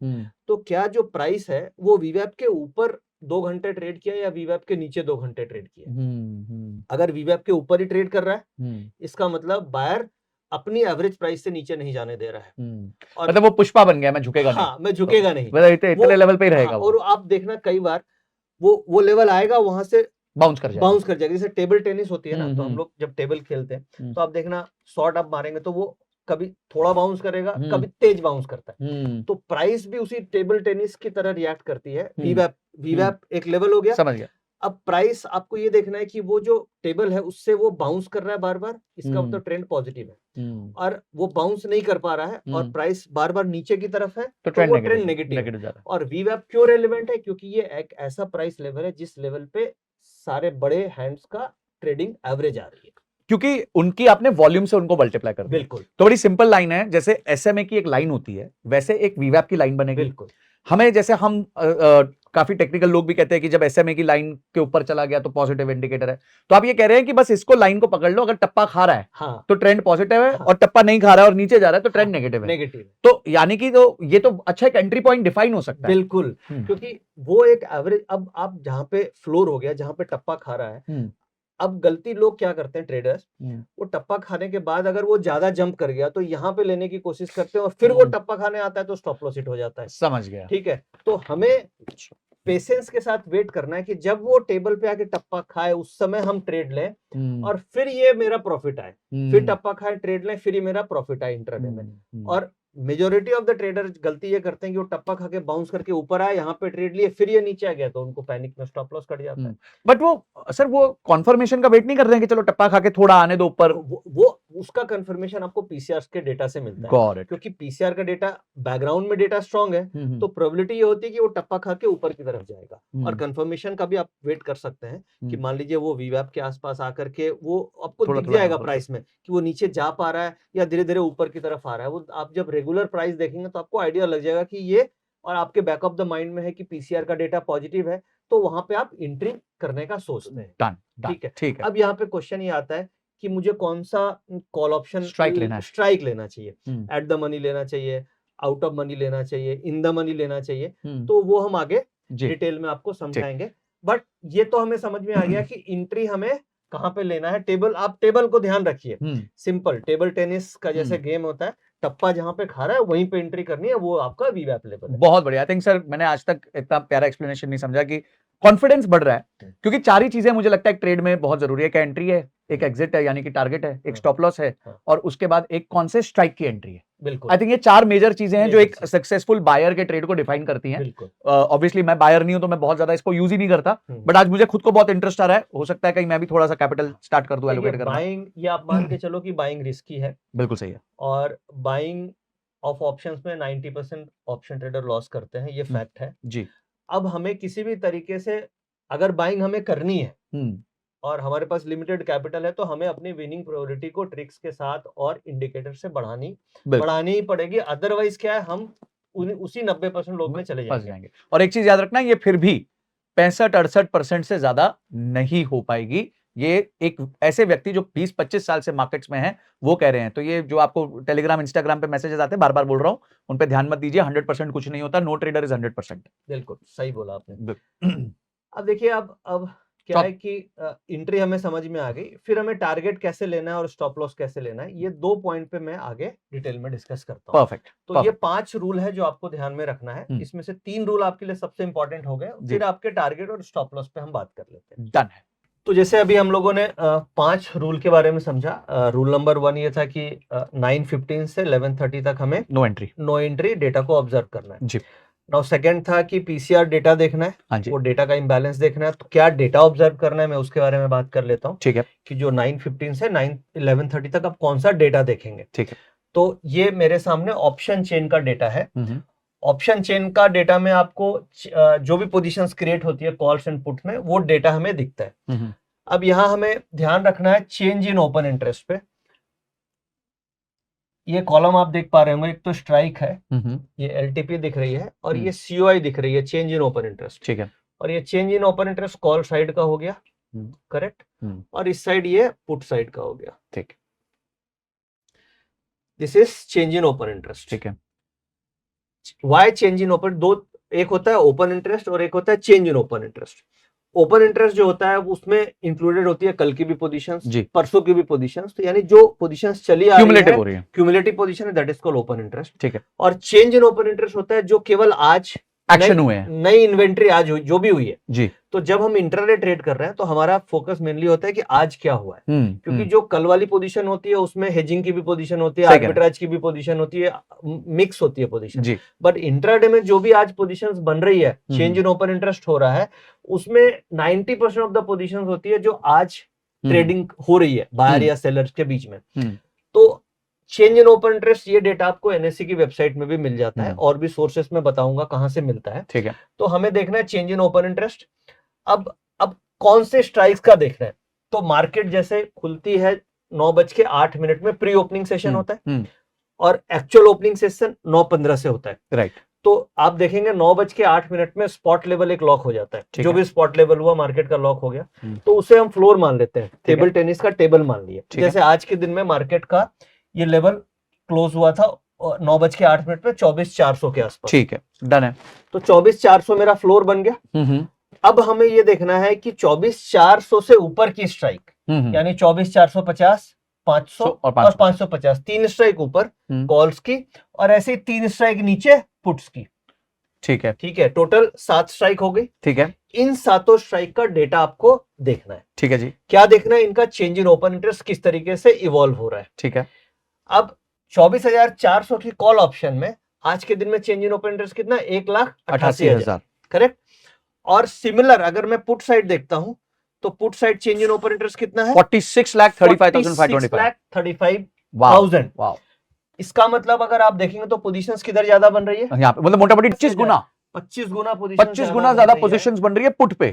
तो क्या जो प्राइस है वो वीवैप के ऊपर 2 घंटे ट्रेड किया या वीवैप के नीचे 2 घंटे ट्रेड किया। अगर वीवैप के ऊपर ही ट्रेड कर रहा है इसका मतलब बायर अपनी एवरेज प्राइस से नीचे नहीं जाने दे रहा है। और मतलब वो पुष्पा बन गया, मैं झुकेगा नहीं। मैं झुकेगा नहीं, इतने लेवल पे ही रहेगा। और आप देखना कई बार वो लेवल आएगा वहां से बाउंस कर जाएगा। जैसे टेबल टेनिस होती है ना, तो हम लोग जब टेबल खेलते हैं तो आप देखना शॉट आप मारेंगे तो वो कभी थोड़ा बाउंस करेगा, कभी तेज बाउंस करता है। तो प्राइस भी उसी टेबल टेनिस की तरह रिएक्ट करती है। वीवैप एक लेवल हो गया, समझ गया। अब प्राइस आपको ये देखना है कि वो जो टेबल है उससे वो बाउंस कर रहा है बार बार, इसका मतलब ट्रेंड पॉजिटिव है। और वो बाउंस नहीं कर पा रहा है और प्राइस बार बार नीचे की तरफ है तो वो ट्रेंड नेगेटिव है। और वीवैप क्यों रेलेवेंट है, क्योंकि ये एक ऐसा प्राइस लेवल है जिस लेवल पे सारे बड़े हैंड्स का ट्रेडिंग एवरेज आ रही है, क्योंकि उनकी आपने वॉल्यूम से उनको मल्टीप्लाई कर दिया। बिल्कुल। तो बड़ी सिंपल लाइन है, जैसे एसएमए की एक लाइन होती है वैसे एक वीवैप की लाइन बनेगी। बिल्कुल। हमें जैसे हम काफी टेक्निकल लोग भी कहते हैं कि जब एसएमए की लाइन के ऊपर चला गया तो पॉजिटिव इंडिकेटर है। तो आप ये कह रहे हैं कि बस इसको लाइन को पकड़ लो, अगर टप्पा खा रहा है तो ट्रेंड पॉजिटिव है, और टप्पा नहीं खा रहा है और नीचे जा रहा है तो ट्रेंड नेगेटिव है। तो यानी कि तो ये तो अच्छा एक एंट्री पॉइंट डिफाइन हो सकता है। बिल्कुल, क्योंकि वो एक एवरेज, अब आप जहां पे फ्लोर हो गया, जहां पे टप्पा खा रहा है, अब गलती लोग क्या करते हैं ट्रेडर्स, वो टप्पा खाने के बाद अगर वो ज्यादा जंप कर गया तो यहाँ पे लेने की कोशिश करते हैं और फिर वो टप्पा खाने आता है तो स्टॉप लॉस हिट हो जाता है। समझ गया। ठीक है, तो हमें पेशेंस के साथ वेट करना है कि जब वो टेबल पे आके टप्पा खाए उस समय हम ट्रेड लें और फिर ये मेरा प्रॉफिट आए, फिर टप्पा खाए ट्रेड लें, फिर ये मेरा प्रॉफिट आए इंट्राडे में। और मेजॉरिटी ऑफ द ट्रेडर गलती ये करते हैं कि वो टप्पा खा के बाउंस करके ऊपर आए, यहाँ पे ट्रेड लिए, फिर ये नीचे आ गया तो उनको पैनिक में स्टॉप लॉस कट जाता है। बट वो सर वो कॉन्फर्मेशन का वेट नहीं कर रहे हैं कि चलो टप्पा खा के थोड़ा आने दो ऊपर। वो उसका कंफर्मेशन आपको पीसीआर के डेटा से मिलता है, क्योंकि पीसीआर का डेटा बैकग्राउंड में डेटा स्ट्रांग है, तो प्रोबेबिलिटी ये होती है कि वो टप्पा खा के ऊपर की तरफ जाएगा। और कंफर्मेशन का भी आप वेट कर सकते हैं कि मान लीजिए वो वीवैप के आसपास आकर के वो आपको दिख जाएगा प्राइस में कि वो नीचे जा पा रहा है या धीरे धीरे ऊपर की तरफ आ रहा है। वो आप जब रेगुलर प्राइस देखेंगे तो आपको आइडिया लग जाएगा कि ये, और आपके बैक ऑफ द माइंड में है कि पीसीआर का डेटा पॉजिटिव है, तो वहां पे आप एंट्री करने का सोचते हैं। ठीक है। अब यहाँ पे क्वेश्चन ये आता है कि मुझे कौन सा कॉल ऑप्शन स्ट्राइक लेना चाहिए, एट द मनी लेना चाहिए, आउट ऑफ मनी लेना चाहिए, इन द मनी लेना चाहिए, तो वो हम आगे डिटेल में आपको समझाएंगे। बट ये तो हमें समझ में आ गया कि एंट्री हमें कहाँ पे लेना है, टेबल, आप टेबल को ध्यान रखिए, हम्म, सिंपल टेबल टेनिस का जैसे गेम होता है, टप्पा जहाँ पे खा रहा है वहीं पे एंट्री करनी है, वो आपका वीवैप लेवल है। बहुत बढ़िया। आई थिंक सर मैंने आज तक इतना प्यारा एक्सप्लेनेशन नहीं समझा कि कॉन्फिडेंस बढ़ रहा है, क्योंकि चार ही चीजें मुझे लगता है एक ट्रेड में बहुत जरूरी है। एक एंट्री है, एक एग्जिट है यानी कि टारगेट है, एक स्टॉप लॉस है, और उसके बाद एक कौन से स्ट्राइक की एंट्री है। बिल्कुल, आई थिंक ये चार मेजर चीजें हैं जो एक Major चीजें। सक्सेसफुल बायर के ट्रेड को डिफाइन करती हैं। बिल्कुल। ऑब्वियसली मैं बायर नहीं हूं तो मैं बहुत ज्यादा इसको यूज ही नहीं करता, बट आज मुझे खुद को बहुत इंटरेस्ट आ रहा है। हो सकता है कहीं मैं भी थोड़ा सा कैपिटल स्टार्ट कर दूं एलोकेट करना। बाइंग, ये आप मान के चलो कि बाइंग रिस्की है, बिल्कुल सही है। और बाइंग ऑफ ऑप्शंस में 90% ऑप्शन ट्रेडर लॉस करते हैं, ये फैक्ट है जी। अब हमें किसी भी तरीके से अगर बाइंग हमें करनी है हम्म, और हमारे पास लिमिटेड कैपिटल है, तो हमें अपनी विनिंग प्रोबेबिलिटी को ट्रिक्स के साथ और इंडिकेटर से बिल्कुल बढ़ानी ही पड़ेगी। अदरवाइज क्या है, हम उसी 90% लोग में चले फंस जाएंगे। और एक चीज याद रखना, ये फिर भी 65-68% से ज्यादा नहीं हो पाएगी। ये एक ऐसे व्यक्ति जो 20-25 साल से मार्केट्स में हैं वो कह रहे हैं। तो ये जो आपको टेलीग्राम इंस्टाग्राम पे मैसेजेस आते हैं, बार बार बोल रहा हूं, उन पे ध्यान मत दीजिए। 100% कुछ नहीं होता। No trader is 100%। बिल्कुल सही बोला आपने। अब देखिए, अब क्या है कि एंट्री हमें समझ में आ गई, फिर हमें टारगेट कैसे लेना है और स्टॉप लॉस कैसे लेना है, ये 2 पॉइंट पे मैं आगे डिटेल में डिस्कस करता हूँ। परफेक्ट। तो ये 5 रूल है जो आपको ध्यान में रखना है। इसमें से 3 रूल आपके लिए सबसे इंपॉर्टेंट हो गए, फिर आपके टारगेट और स्टॉप लॉस पे हम बात कर लेते हैं। डन है। तो जैसे अभी हम लोगों ने 5 रूल के बारे में समझा। रूल नंबर 1 ये था कि 9:15 से 11:30 तक हमें नो एंट्री डेटा को ऑब्जर्व करना है जी। नाउ सेकंड था कि पीसीआर डेटा देखना है, हाँ जी। वो डेटा का इंबैलेंस देखना है। तो क्या डेटा ऑब्जर्व करना है, मैं उसके बारे में बात कर लेता हूँ। ठीक है। कि जो 9:15 से 11:30 तक आप कौन सा डेटा देखेंगे। ठीक है। तो ये मेरे सामने ऑप्शन चेन का डेटा है। ऑप्शन चेन का डेटा में आपको जो भी पोजीशंस क्रिएट होती है कॉल्स एंड पुट में, वो डेटा हमें दिखता है। अब यहाँ हमें ध्यान रखना है चेंज इन ओपन इंटरेस्ट पे। ये कॉलम आप देख पा रहे होंगे, एक तो स्ट्राइक है, ये एलटीपी दिख रही है, और ये सीओआई दिख रही है, चेंज इन ओपन इंटरेस्ट। ठीक है। और ये change in open interest call side का हो गया, करेक्ट, और इस साइड ये पुट साइड का हो गया। ठीक। This is change in open interest. ठीक है। वाई चेंज इन ओपन, दो, एक होता है ओपन इंटरेस्ट और एक होता है change in open interest. Open interest जो होता है उसमें इंक्लूडेड होती है कल की भी पोजीशंस, परसों की भी पोजीशंस, तो यानी जो पोजीशंस चली आ रही है क्यूमुलेटिव पोजीशन है, that is called open interest. ठीक है। और चेंज इन ओपन इंटरेस्ट होता है जो केवल आज एक्शन हुए हैं, नई इन्वेंट्री आज जो भी हुई है जी। तो जब हम इंट्राडे ट्रेड कर रहे हैं तो हमारा फोकस मेनली होता है कि आज क्या हुआ है, क्योंकि जो कल वाली पोजीशन होती है उसमें हेजिंग की भी पोजीशन होती है, आर्बिट्राज की भी पोजीशन होती है, मिक्स होती है पोजीशन। बट इंट्राडे में जो भी आज पोजीशंस बन रही है, चेंज इन ओपन इंटरेस्ट हो रहा है, उसमें 90% ऑफ द पोजीशंस होती है जो आज ट्रेडिंग हो रही है बायर या सेलर्स के बीच में। तो चेंज इन ओपन इंटरेस्ट ये डेटा आपको एनएससी की वेबसाइट में भी मिल जाता है, और भी सोर्सेस में बताऊंगा कहां से मिलता है। ठीक है। तो हमें देखना है चेंज इन ओपन इंटरेस्ट। अब कौन से स्ट्राइक्स का देखना है, तो मार्केट जैसे खुलती है 9:08 में, प्री ओपनिंग सेशन होता है, और एक्चुअल ओपनिंग सेशन 9:15 से होता है, राइट। तो आप देखेंगे 9:08 में स्पॉट लेवल एक लॉक हो जाता है। जो भी स्पॉट लेवल हुआ मार्केट का लॉक हो गया, तो उसे हम फ्लोर मान लेते हैं, टेबल टेनिस का टेबल मान लिया। जैसे आज के दिन में मार्केट का ये लेवल क्लोज हुआ था 9:08 पे 24,400 के आसपास। ठीक है, डन है। तो 24,400 मेरा फ्लोर बन गया। अब हमें ये देखना है कि 24,400 से ऊपर की स्ट्राइक, यानी 24,450, 500 और 550, 3 स्ट्राइक ऊपर कॉल्स की, और ऐसे 3 स्ट्राइक नीचे पुट्स की। ठीक है। ठीक है, टोटल 7 स्ट्राइक हो गई। ठीक है। इन 7 स्ट्राइक का डेटा आपको देखना है। ठीक है जी। क्या देखना है, इनका चेंज इन ओपन इंटरेस्ट किस तरीके से इवॉल्व हो रहा है। ठीक है। अब 24,400 की कॉल ऑप्शन में आज के दिन में चेंज इन ओपन इंटरेस्ट कितना, 1,88,000, करेक्ट। और सिमिलर अगर मैं पुट साइड देखता हूं तो put side change in open interest कितना है, 46,35,525। वाओ। इसका मतलब अगर आप देखेंगे तो पोजीशंस किधर ज्यादा बन रही है, यहाँ पे मतलब मोटा-मोटी 25 गुना ज्यादा पोजीशंस बन रही है पुट पे।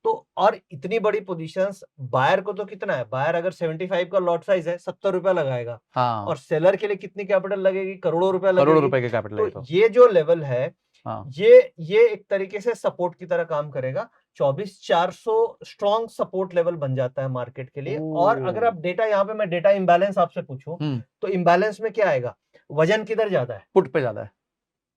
तो और इतनी बड़ी पोजीशंस, बायर को तो कितना है, बायर अगर 75 का लॉट साइज है 70 रुपया लगाएगा, हाँ। और सेलर के लिए कितनी कैपिटल लगेगी, करोड़ों रुपया लगेगी, करोड़ों रुपए के कैपिटल। तो ये जो लेवल है, हाँ। ये एक तरीके से सपोर्ट की तरह काम करेगा। 24,400 स्ट्रॉन्ग सपोर्ट लेवल बन जाता है मार्केट के लिए। और अगर आप डेटा, यहाँ पे मैं डेटा इंबैलेंस आपसे पूछूं तो इंबैलेंस में क्या आएगा, वजन किधर ज्यादा है, पुट पे ज्यादा है,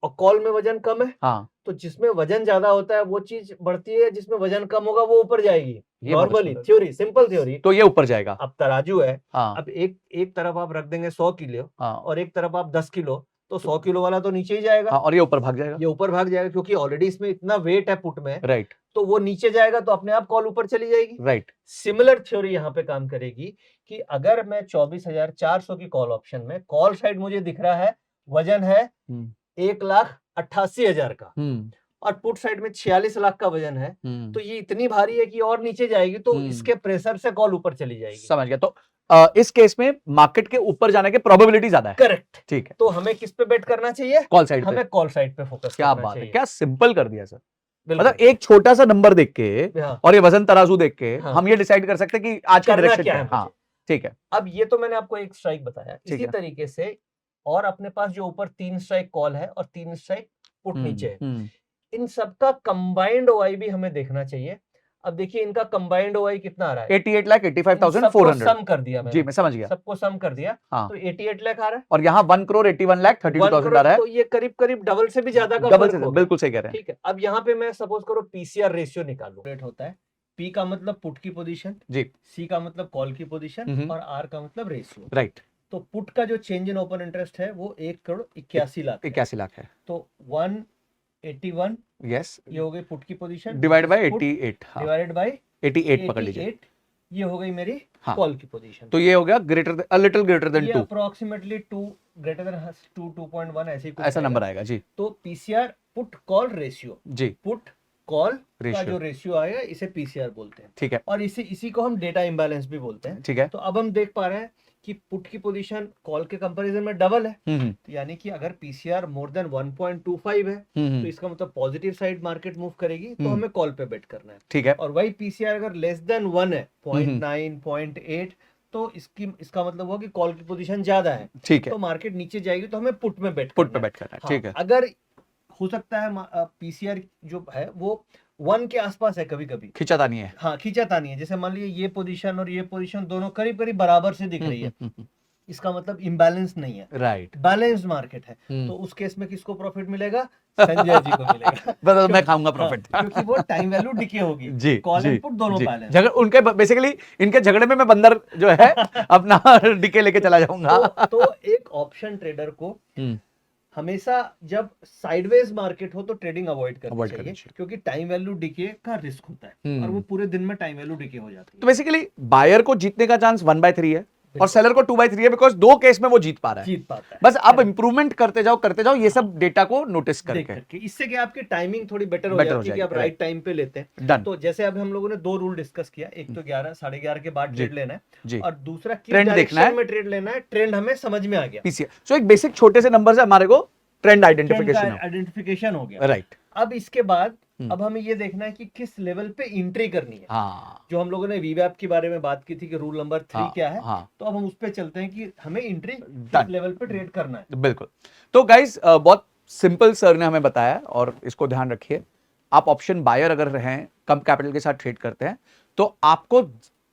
और कॉल में वजन कम है, हाँ। तो जिसमें वजन ज्यादा होता है वो चीज बढ़ती है, जिसमें वजन कम होगा वो ऊपर जाएगी। ये बहुत नॉर्मली सुंदर। Theory, simple theory. तो ये ऊपर जाएगा। अब तराजू है, हाँ अब एक तरफ आप रख देंगे 100 किलो हाँ और एक तरफ आप 10 किलो, तो 100 किलो वाला तो नीचे ही जाएगा। हाँ, और ये ऊपर भाग जाएगा। ये ऊपर भाग जाएगा क्योंकि ऑलरेडी इसमें इतना वेट है पुट में, राइट तो वो नीचे जाएगा तो अपने आप कॉल ऊपर चली जाएगी। राइट। सिमिलर थ्योरी यहाँ पे काम करेगी कि अगर मैं 24,400 की कॉल ऑप्शन में, कॉल साइड मुझे दिख रहा है वजन है 1,88,000 का और पुट साइड में 46 लाख का वजन है, तो ये इतनी भारी है कि और नीचे जाएगी, तो इसके प्रेशर से कॉल ऊपर चली जाएगी। समझ गया। तो इस केस में मार्केट के ऊपर जाने की प्रोबेबिलिटी ज्यादा है। करेक्ट। ठीक है, तो हमें किस पे बेट करना चाहिए? कॉल साइड पे। हमें कॉल साइड पे फोकस क्या करना बात है, चाहिए। क्या सिंपल कर दिया सर। बिल्कुल। मतलब एक छोटा सा नंबर देख के हाँ, और ये वजन तराजू देख के हाँ। हम ये डिसाइड कर सकते हैं कि आज का करना डायरेक्शन क्या क्या है है। हाँ ठीक है। अब ये तो मैंने आपको एक स्ट्राइक बताया, ठीक इसी है। तरीके से और अपने पास जो ऊपर 3 स्ट्राइक कॉल है और 3 स्ट्राइक पुट नीचे है, इन सबका कंबाइंड ओआई भी हमें देखना चाहिए। अब देखिए इनका कंबाइंड ओआई कितना आ रहा है? 88,85,400। सम कर दिया मैंने, जी मैं समझ गया। सबको सम कर दिया। हाँ। तो 88 लाख आ रहा है और यहाँ 1,81,32,000 आ रहा है। तो ये करीब करीब डबल से भी ज्यादा का डबल फर्क से, होगा। बिल्कुल सही कह रहे हैं। ठीक है, अब यहाँ पे मैं सपोज करो पीसीआर रेशियो निकालू। रेट होता है पी का मतलब पुट की पोजीशन, जी सी का मतलब कॉल की पोजीशन और आर का मतलब रेशियो। राइट। तो पुट का जो चेंज इन ओपन इंटरेस्ट है वो 1,81,00,000 है। 81 लाख है। तो 181 यस, ये हो गई पुट की पोजीशन डिवाइड बाय 88। हाँ, डिवाइडेड बाय 88 पकड़ लीजिए। 88 ये हो गई मेरी हाँ। कॉल की पोजीशन। तो ये हो गया greater, a little greater than ये 2, अप्रोक्सीमेटली 2 ग्रेटर देन 2 2.1 ऐसे ही कुछ ऐसा आएगा। नंबर आएगा जी। तो पीसीआर पुट कॉल रेशियो, जी पुट कॉल का Ratio। जो रेशियो आएगा इसे पीसीआर बोलते हैं ठीक है। और इसी को हम डेटा इम्बैलेंस भी बोलते हैं। ठीक है। तो अब हम देख पा रहे हैं कि पुट की पोजीशन कॉल के कंपैरिजन में डबल है, तो यानी कि अगर पीसीआर मोर देन 1.25 है तो इसका मतलब पॉजिटिव साइड मार्केट मूव करेगी, तो हमें कॉल पे बेट करना है। ठीक है। और वही पीसीआर अगर लेस देन 1 है 0.9 0.8 तो इसका मतलब हुआ कि कॉल की पोजीशन ज्यादा है। ठीक है। तो मार्केट नीचे जाएगी तो हमें पुट में बेट पुट पे बेट करना है। ठीक है। अगर हो सकता है पीसीआर जो है वो 1 के आसपास है, कभी कभी खिंचातानी है। हाँ खींचातानी है। जैसे मान लीजिए ये पोजीशन और ये पोजीशन दोनों करीब करीब बराबर से दिख रही है, इसका मतलब इम्बैलेंस नहीं है, राइट। बैलेंस्ड मार्केट है। तो उस केस में किसको प्रॉफिट मिलेगा? संजय जी को मिलेगा। बस मैं खाऊंगा प्रॉफिट। क्योंकि वो टाइम वैल्यू डिके होगी। जी कॉल एंड पुट दोनों जी। बैलेंस। झगड़ उनके बेसिकली इनके झगड़े में मैं बंदर जो है अपना डीके लेके चला जाऊंगा। तो एक ऑप्शन ट्रेडर को हमेशा जब साइडवेज मार्केट हो तो ट्रेडिंग अवॉइड करनी चाहिए, क्योंकि टाइम वैल्यू डिके का रिस्क होता है और वो पूरे दिन में टाइम वैल्यू डिके हो जाती है। तो बेसिकली बायर को जीतने का चांस 1/3 है और सेलर को 2/3 है, बिकॉज दो केस में वो जीत पा रहा है। बस अब इंप्रूवमेंट करते जाओ ये सब डेटा को नोटिस करके। इससे क्या आपकी टाइमिंग थोड़ी बेटर हो जाती है कि आप राइट टाइम पे लेते हैं। डन। तो जैसे अब हम लोगों ने 2 रूल डिस्कस किया, एक तो 11 साढ़े 11 के बाद ट्रेड लेना है और दूसरा ट्रेंड देखना है में ट्रेड लेना है। ट्रेंड हमें समझ में आ गया। पीसीआर सो एक बेसिक छोटे से नंबर से हमारे को ट्रेंड आइडेंटिफिकेशन हो गया। राइट। अब इसके बाद अब हमें ये देखना है कि किस लेवल पे एंट्री करनी है। जो हम लोगों ने वीवैप के बारे में बात की थी कि रूल नंबर 3 क्या है, तो अब हम उस पे चलते हैं कि हमें एंट्री किस लेवल पे ट्रेड करना है। बिल्कुल। तो गाइस बहुत सिंपल सर ने हमें बताया और इसको ध्यान रखिए। आप ऑप्शन बायर अगर हैं, कम कैपिटल के साथ ट्रेड करते हैं, तो आपको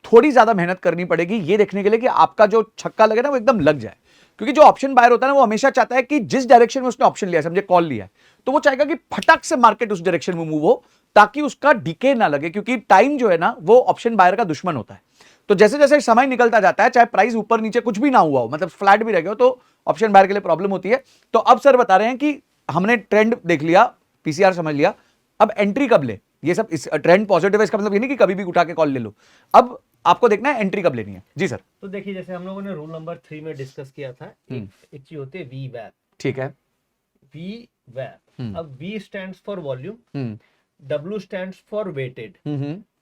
थोड़ी ज्यादा मेहनत करनी पड़ेगी ये देखने के लिए कि आपका जो छक्का लगे ना वो एकदम लग जाए। क्योंकि जो ऑप्शन बायर होता है ना वो हमेशा चाहता है कि जिस डायरेक्शन में उसने ऑप्शन लिया, समझे कॉल लिया है, तो वो चाहेगा कि फटक से मार्केट उस डायरेक्शन में मूव हो ताकि उसका डीके ना लगे, क्योंकि टाइम जो है ना वो ऑप्शन बायर का दुश्मन होता है। तो जैसे जैसे समय निकलता जाता है, चाहे प्राइस ऊपर नीचे कुछ भी ना हुआ हो, मतलब फ्लैट भी रह गया हो, तो ऑप्शन बायर के लिए प्रॉब्लम होती है। तो अब सर बता रहे हैं कि हमने ट्रेंड देख लिया, पीसीआर समझ लिया, अब एंट्री कब ले। ये सब इस ट्रेंड पॉजिटिव है, इसका मतलब ये नहीं कि कभी भी उठा के कॉल ले लो। अब आपको देखना है एंट्री कब लेनी है। जी सर। तो देखिए जैसे हम लोगों ने रूल नंबर 3 में डिस्कस किया था, एक चीज होती है वीवैप। ठीक है। वीवैप। अब V stands for volume, W stands for weighted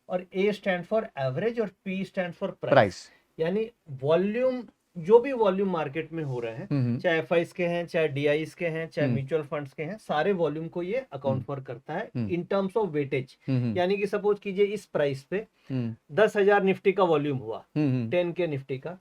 और A स्टैंड फॉर एवरेज और P स्टैंड फॉर प्राइस। यानी वॉल्यूम, जो भी वॉल्यूम मार्केट में हो रहे हैं, चाहे एफआईज के हैं, चाहे डीआईज के हैं, चाहे म्यूचुअल फंड्स के हैं, सारे वॉल्यूम को ये अकाउंट फॉर करता है इन टर्म्स ऑफ वेटेज। यानी कि सपोज कीजिए इस प्राइस पे 10,000 निफ्टी का वॉल्यूम हुआ, 10K निफ्टी का,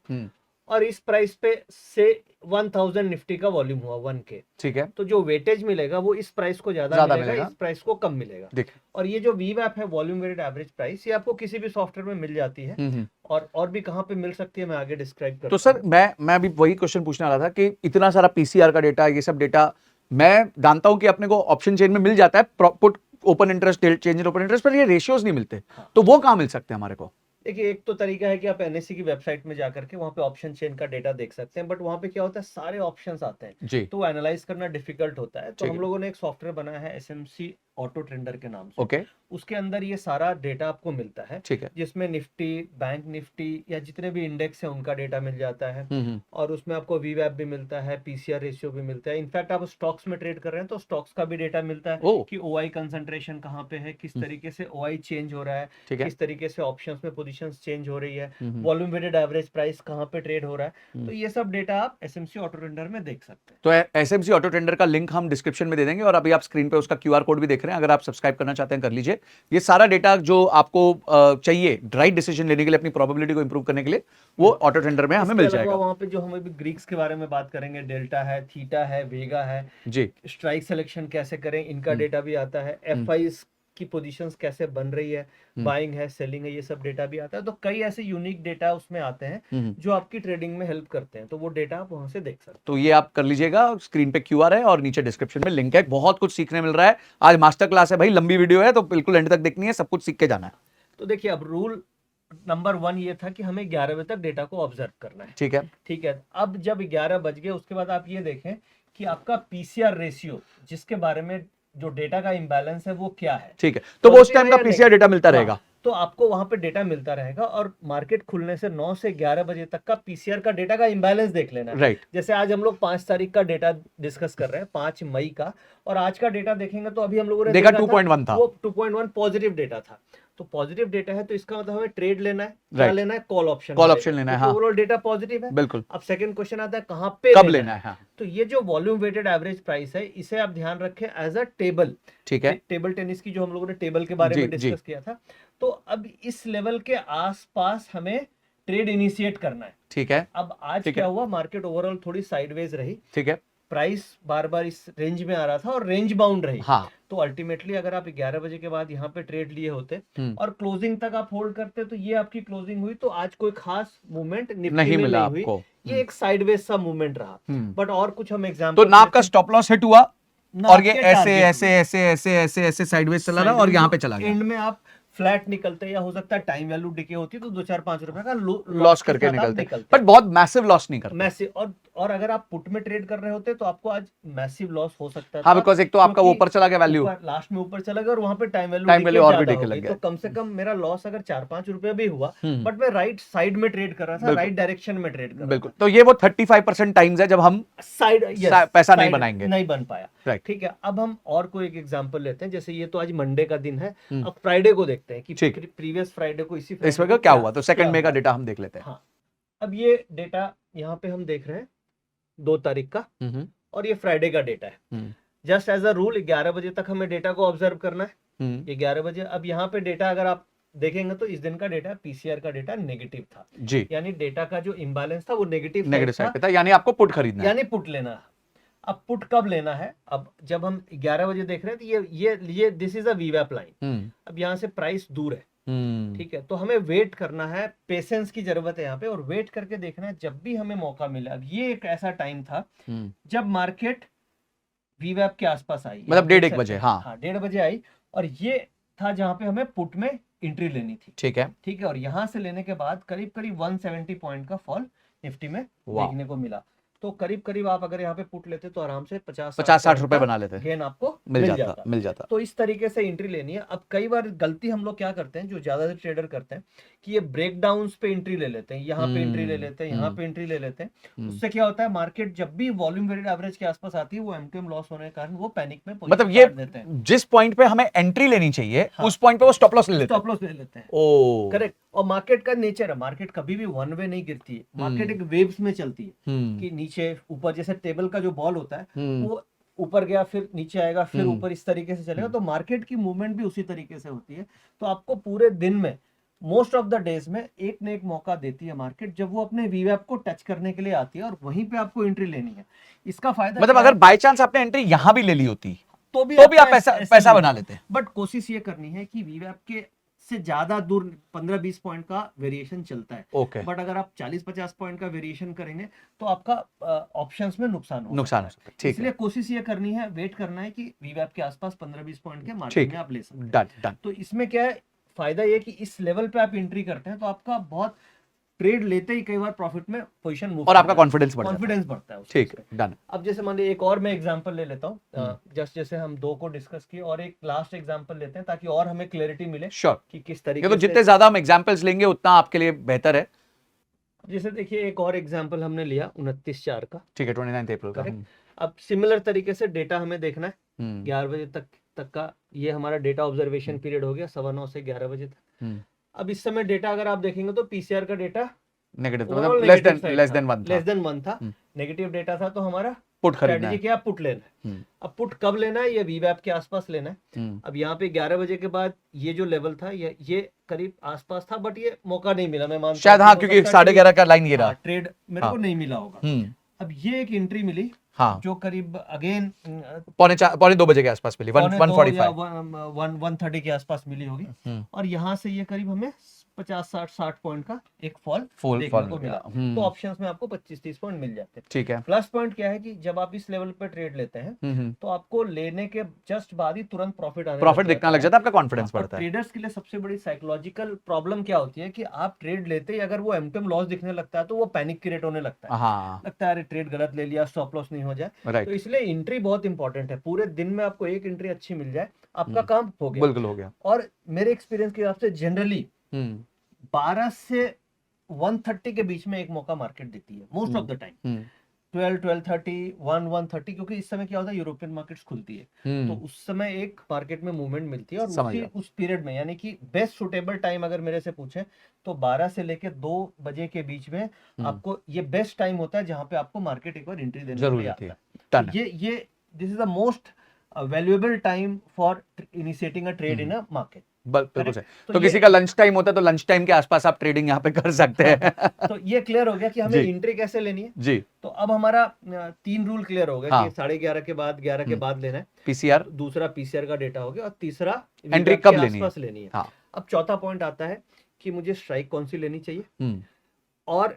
और इस प्राइस पे से 1000 निफ्टी का वॉल्यूम हुआ 1K। ठीक है। तो जो वेटेज मिलेगा वो इस प्राइस को ज्यादा मिलेगा, इस प्राइस को कम मिलेगा। और ये जो वीवैप है, वॉल्यूम वेटेड एवरेज प्राइस, ये आपको किसी भी सॉफ्टवेयर में मिल जाती है और भी कहां पे मिल सकती है मैं आगे डिस्क्राइब करूंगा। तो सर मैं अभी वही क्वेश्चन पूछने वाला था कि इतना सारा पीसीआर का डेटा, ये सब डेटा मैं जानता हूं कि अपने को ऑप्शन चेन में मिल जाता है put open interest, change in open interest, पर ये रेशियोज नहीं मिलते। हाँ। तो वो कहां मिल सकते हैं हमारे को? देखिए, एक तो तरीका है कि आप एनएससी की वेबसाइट में जाकर के वहाँ पे ऑप्शन चेन का डेटा देख सकते हैं, बट वहाँ पे क्या होता है, सारे ऑप्शंस आते हैं, जी, तो एनालाइज करना डिफिकल्ट होता है। तो ठीक हम है। लोगों ने एक सॉफ्टवेयर बनाया है एसएमसी ऑटो ट्रेडर के नाम से। ओके, उसके अंदर ये सारा डेटा आपको मिलता है, ठीक है। जिसमें निफ्टी, बैंक निफ्टी या जितने भी इंडेक्स है उनका डेटा मिल जाता है, और उसमें आपको वीवैप भी मिलता है, पीसीआर रेशियो भी मिलता है। इनफैक्ट आप स्टॉक्स में ट्रेड कर रहे हैं तो स्टॉक्स का भी डेटा मिलता है ओ, कि ओआई कंसंट्रेशन कहाँ पे है, किस तरीके से ओआई चेंज हो रहा है, ठीक है। किस तरीके से ऑप्शंस में पोजीशंस चेंज हो रही है, हम्म। वॉल्यूम वेटेड एवरेज प्राइस कहाँ पे ट्रेड हो रहा है। हम्म। तो ये सब डेटा आप एसएमसी ऑटो ट्रेडर में देख सकते हैं। तो एसएमसी ऑटो ट्रेडर का लिंक हम डिस्क्रिप्शन में दे देंगे, और अभी आप स्क्रीन पे उसका क्यूआर कोड भी देख रहे हैं, अगर आप सब्सक्राइब करना चाहते हैं कर लीजिए। ये सारा डेटा जो आपको चाहिए राइट डिसीजन लेने के लिए, अपनी प्रोबेबिलिटी को इंप्रूव करने के लिए, वो ऑटो ट्रेडर में हमें मिल जाएगा। वहाँ पे जो हमें भी ग्रीक्स के बारे में बात करेंगे, डेल्टा है, थीटा है, वेगा है, जी, स्ट्राइक सिलेक्शन कैसे करें, इनका डेटा भी आता है। एफआईज की पोजीशंस कैसे बन रही है, बाइंग है, सेलिंग है, ये सब डेटा भी आता है। तो कई ऐसे यूनिक डेटा उसमें आते हैं जो आपकी ट्रेडिंग में हेल्प करते हैं, तो वो डेटा आप वहां से देख सकते हैं। तो ये आप कर लीजिएगा, स्क्रीन पे क्यूआर है और नीचे डिस्क्रिप्शन में लिंक है। बहुत कुछ सीखने मिल रहा है आज, मास्टर क्लास है भाई, लंबी वीडियो है तो बिल्कुल एंड तक देखनी है, सब कुछ सीख के जाना है। तो देखिए, अब रूल नंबर 1 ये था कि हमें 11 बजे तक डेटा को ऑब्जर्व करना है। ठीक है, ठीक है, अब जब 11 बज गए उसके बाद आप ये देखें कि आपका पीसीआर रेशियो, जिसके बारे में जो डेटा का इंबैलेंस है, वो क्या है। ठीक है। तो वो उस टाइम का पीसीआर डेटा मिलता रहेगा। तो आपको वहां पे डेटा मिलता रहेगा, और मार्केट खुलने से 9 से 11 बजे तक का पीसीआर का डेटा का इंबैलेंस देख लेना है। राइट। जैसे आज हम लोग 5 तारीख का डेटा डिस्कस कर रहे हैं, 5 मई का, और आज का डेटा देखेंगे तो अभी हम लोगों ने देखा 2.1 था, वो 2.1 पॉजिटिव डेटा था। तो पॉजिटिव डेटा है तो इसका मतलब हमें ट्रेड लेना है, क्या लेना है, कॉल ऑप्शन लेना है। हाँ, ओवरऑल डेटा पॉजिटिव है, बिल्कुल। अब सेकंड क्वेश्चन आता है कहां पे कब लेना है। हाँ। तो ये जो वॉल्यूम वेटेड एवरेज प्राइस है, इसे आप ध्यान रखें एज अ टेबल। ठीक है, टेबल टेनिस की जो हम लोगों ने टेबल के बारे में डिस्कस किया था, तो अब इस लेवल के आसपास हमें ट्रेड इनिशिएट करना है। ठीक है। अब आज क्या हुआ, मार्केट ओवरऑल थोड़ी साइडवेज रही। ठीक है, प्राइस बार बार इस रेंज में आ रहा था और रेंज बाउंड रही। हाँ। तो अल्टीमेटली अगर आप 11 बजे के बाद यहाँ पे ट्रेड लिए होते और क्लोजिंग तक आप होल्ड करते, तो ये आपकी क्लोजिंग हुई, तो आज कोई खास मूवमेंट नहीं मिला आपको, ये एक साइडवेज सा मूवमेंट रहा। बट और कुछ हम एग्जांपल, तो ना आपका स्टॉप लॉस हिट हुआ और ये ऐसे ऐसे ऐसे ऐसे ऐसे ऐसे साइडवेज चला रहा और यहाँ पे चला गया। एंड में आप फ्लैट निकलते, या हो सकता है टाइम वैल्यू डिके होती, तो 2-4-5 रुपए का लॉस करके निकलते, बट बहुत मैसिव लॉस नहीं करते। मैसिव, और अगर आप पुट में ट्रेड कर रहे होते तो आपको आज मैसिव लॉस हो सकता है। हाँ, बिकॉज एक तो आपका ऊपर चला गया वैल्यू, लास्ट में ऊपर चला गया, और वहां पे टाइम वैल्यू और भी डिके लग गया। तो कम से कम मेरा लॉस अगर 4-5 रुपए भी हुआ, बट मैं राइट साइड में ट्रेड कर रहा था, राइट डायरेक्शन में ट्रेड कर रहा था। बिल्कुल। तो ये वो 35% टाइम्स है जब हम साइड पैसा नहीं बनाएंगे, नहीं बन पाया। राइट। ठीक है, अब हम और कोई एक एग्जांपल लेते हैं। जैसे ये तो आज मंडे का दिन है, अब फ्राइडे को देखते हैं कि प्रीवियस फ्राइडे को इस वक्त क्या हुआ। तो सेकंड में का डेटा हम देख लेते हैं। हाँ, अब ये डेटा यहाँ पे हम देख रहे हैं 2 तारीख का, और ये फ्राइडे का डेटा है। जस्ट एज अ रूल 11 बजे तक हमें डेटा को ऑब्जर्व करना है। ये 11 बजे, अब यहाँ पे डेटा अगर आप देखेंगे तो इस दिन का डेटा, पीसीआर का डेटा नेगेटिव था जी, यानी डेटा का जो इंबैलेंस था वो नेगेटिव साइड पे था, यानी आपको पुट खरीदना है, यानी पुट लेना है। अब पुट कब लेना है, अब जब हम 11 बजे देख रहे हैं तो ये दिस इज अ वीवैप लाइन। अब यहाँ से प्राइस दूर है, ठीक है, तो हमें वेट करना है, पेशेंस की जरूरत है यहाँ पे, और वेट करके देखना है जब भी हमें मौका मिले। अब ये एक ऐसा टाइम था जब मार्केट वीवैप के आसपास आई, मतलब 1:30 बजे। हाँ, 1:30 बजे आई, और ये था जहां पे हमें पुट में एंट्री लेनी थी। ठीक है, और यहां से लेने के बाद करीब करीब 170 पॉइंट का फॉल निफ्टी में देखने को मिला। तो करीब करीब आप अगर यहाँ पे पुट लेते तो आराम से 50-60 रुपए बना लेते, गेन आपको मिल जाता। तो इस तरीके से एंट्री लेनी है। अब कई बार गलती हम लोग क्या करते हैं, जो ज्यादातर ट्रेडर करते हैं, कि ये ब्रेक डाउन्स पे एंट्री ले लेते हैं, यहाँ पे एंट्री ले लेते हैं, यहाँ पे एंट्री ले लेते हैं। उससे क्या होता है, मार्केट जब भी वॉल्यूम वेटेड एवरेज के आसपास आती है, वो एमटीएम लॉस होने के कारण वो पैनिक में मतलब ये जिस पॉइंट पे हमें एंट्री लेनी चाहिए, उस पॉइंट पे वो स्टॉप लॉस ले लेते हैं। ओ, करेक्ट। और मार्केट का नेचर है, मार्केट कभी भी वन वे नहीं गिरती है, मार्केट एक वेव्स में चलती है, कि नीचे ऊपर, जैसे टेबल का जो बॉल होता है, वो ऊपर गया फिर नीचे आएगा, फिर ऊपर, इस तरीके से चलेगा। तो मार्केट की मूवमेंट भी उसी तरीके से होती है। तो आपको पूरे दिन में, मोस्ट ऑफ द डेज में एक न एक मौका देती है मार्केट, जब वो अपने वीवैप को टच करने के लिए आती है, और वहीं पे आपको एंट्री लेनी है। इसका फायदा मतलब अगर बाय चांस आपने एंट्री यहां भी ले ली होती तो भी आप पैसा बना लेते हैं। बट कोशिश ये करनी है कि वीवैप के से ज्यादा दूर 15-20 पॉइंट का वेरिएशन चलता है। ओके, बट अगर आप 40-50 पॉइंट का वेरिएशन करेंगे तो आपका ऑप्शंस में नुकसान हो नुकसान हो सकता सकता है, है। ठीक इसलिए है, कोशिश ये करनी है, वेट करना है कि वीवैप के आसपास 15-20 पॉइंट के मार्जिन ठीक में आप ले सकते हैं। Done done. तो इसमें क्या है, फायदा ये कि इस लेवल पे आप एंट्री करते हैं तो आपका बहुत ट्रेड लेते ही कई बार प्रॉफिट में पोजीशन मूव और आपका कॉन्फिडेंस बढ़ जाता है, कॉन्फिडेंस बढ़ता है उस ठीक चीज है पे। डन। अब जैसे मान लीजिए एक और मैं एग्जांपल ले लेता हूँ, जस्ट जैसे हम दो को डिस्कस किए और एक लास्ट एग्जांपल लेते हैं ताकि और हमें क्लैरिटी मिले श्योर, कि किस ये तरीके तो से। जितने ज्यादा हम एग्जांपल्स लेंगे उतना आपके लिए बेहतर है। जैसे देखिए एक और एग्जांपल हमने लिया 29/4 का, ठीक है, 29 अप्रैल का। करेक्ट। अब सिमिलर तरीके से डेटा हमें देखना है, हम्म 11 बजे तक का ये हमारा डेटा ऑब्जर्वेशन पीरियड हो गया, 9:15 से 11 बजे तक। हम्म, अब इस समय डेटा अगर आप देखेंगे तो पीसीआर का डेटा नेगेटिव ओवरऑल मतलब नेगेटिव लेस देन 1 था, लेस देन 1 था, हम्म, नेगेटिव डेटा था। तो हमारा पुट खरीदना स्ट्रेटेजी है, क्या, पुट लेना है। हम्म अब पुट कब लेना है, ये वीवैप के आसपास लेना है। हम्म, अब यहाँ पे 11 बजे के बाद ये जो लेवल था ये करीब आसपास था, बट ये मौका नहीं मिला, मैं मानता हूँ शायद कि हाँ, हो क्योंकि सकता है 11:30 का लाइन कि गिरा। हाँ, ट्रेड मेरे हाँ, को नहीं मिला होगा। अब ये एक एंट्री मिली, हाँ, जो करीब अगेन पौने 2 बजे के आसपास मिली, पौने 2 या 1:45। 1:30 के आसपास मिली होगी। और यहाँ से ये करीब हमें 50-60 पॉइंट का एक फॉल देखने को मिला। तो ऑप्शंस में आपको 25-30 पॉइंट मिल जाते हैं। ठीक है, प्लस पॉइंट क्या है कि जब आप इस लेवल पे ट्रेड लेते हैं तो आपको लेने के जस्ट बाद ही तुरंत प्रॉफिट दिखना लग जाता है, आपका कॉन्फिडेंस और बढ़ता है। ट्रेडर्स के लिए सबसे बड़ी साइकोलॉजिकल प्रॉब्लम क्या होती है कि आप ट्रेड लेते ही अगर वो एमटम लॉस दिखने लगता है तो वो पैनिक क्रिएट होने लगता है, हाँ लगता है अरे ट्रेड गलत ले लिया, स्टॉप लॉस नहीं हो जाए। तो राइट, इसलिए एंट्री बहुत इंपॉर्टेंट है। पूरे दिन में आपको एक एंट्री अच्छी मिल जाए, आपका काम हो गया। बिल्कुल हो गया। और मेरे एक्सपीरियंस के हिसाब से जनरली हम्म 12 से 1:30 के बीच में एक मौका मार्केट देती है मोस्ट ऑफ द टाइम। 12:30 1:30, क्योंकि इस समय क्या होता है, यूरोपियन मार्केट्स खुलती है तो उस समय एक मार्केट में मूवमेंट मिलती है। और समझ उसी गया। उस पीरियड में, यानी कि बेस्ट सुटेबल टाइम अगर मेरे से पूछे तो 12 से लेके 2 बजे के बीच में आपको ये बेस्ट टाइम होता है जहां पे आपको मार्केट एक बार एंट्री देने के जरूर लिए देती आता है, है। डन तो ये this is the most valuable time for initiating a trade in a market. बिल्कुल सही। तो तो ये- किसी का लंच टाइम होता है तो लंच टाइम के आसपास आप ट्रेडिंग यहाँ पे कर सकते हैं। तो ये क्लियर हो गया कि हमें जी। एंट्री कैसे लेनी है। जी, तो अब हमारा 3 रूल क्लियर हो गए हाँ। कि 11:30 के बाद 11 के बाद लेना है, पीसीआर दूसरा पीसीआर का डेटा हो गया और तीसरा एंट्री VWAP कब के लेनी है? आसपास लेनी है। हाँ, अब चौथा पॉइंट आता है कि मुझे स्ट्राइक कौन सी लेनी चाहिए हम्म, और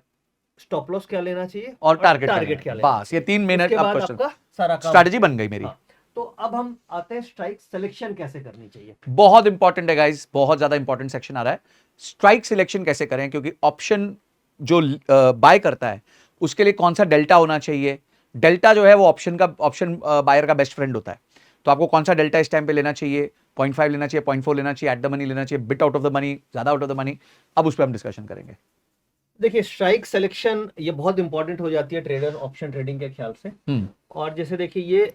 स्टॉप लॉस क्या लेना चाहिए और टारगेट क्या लेना बस ये 3 चाहिए। मिनट उसके अब बाद क्वेश्चन आपका सारा काम स्ट्रैटेजी बन गई मेरी। हाँ। तो अब हम आते हैं स्ट्राइक सिलेक्शन कैसे करनी चाहिए। बहुत इंपॉर्टेंट है गाइस, बहुत ज्यादा इंपॉर्टेंट सेक्शन आ रहा है। स्ट्राइक सिलेक्शन कैसे करें, क्योंकि ऑप्शन जो बाय करता है उसके लिए कौन सा डेल्टा होना चाहिए। डेल्टा जो है वो ऑप्शन बायर का बेस्ट फ्रेंड होता है। तो आपको कौन सा डेल्टा इस टाइम पे लेना चाहिए, 0.5 लेना चाहिए, 0.4 लेना चाहिए, एट द मनी लेना चाहिए, bit out of the money, ज्यादा आउट ऑफ द मनी, अब उस पर हम डिस्कशन करेंगे। देखिए स्ट्राइक सिलेक्शन ये बहुत इंपॉर्टेंट हो जाती है ट्रेडर ऑप्शन ट्रेडिंग के ख्याल से। और जैसे देखिए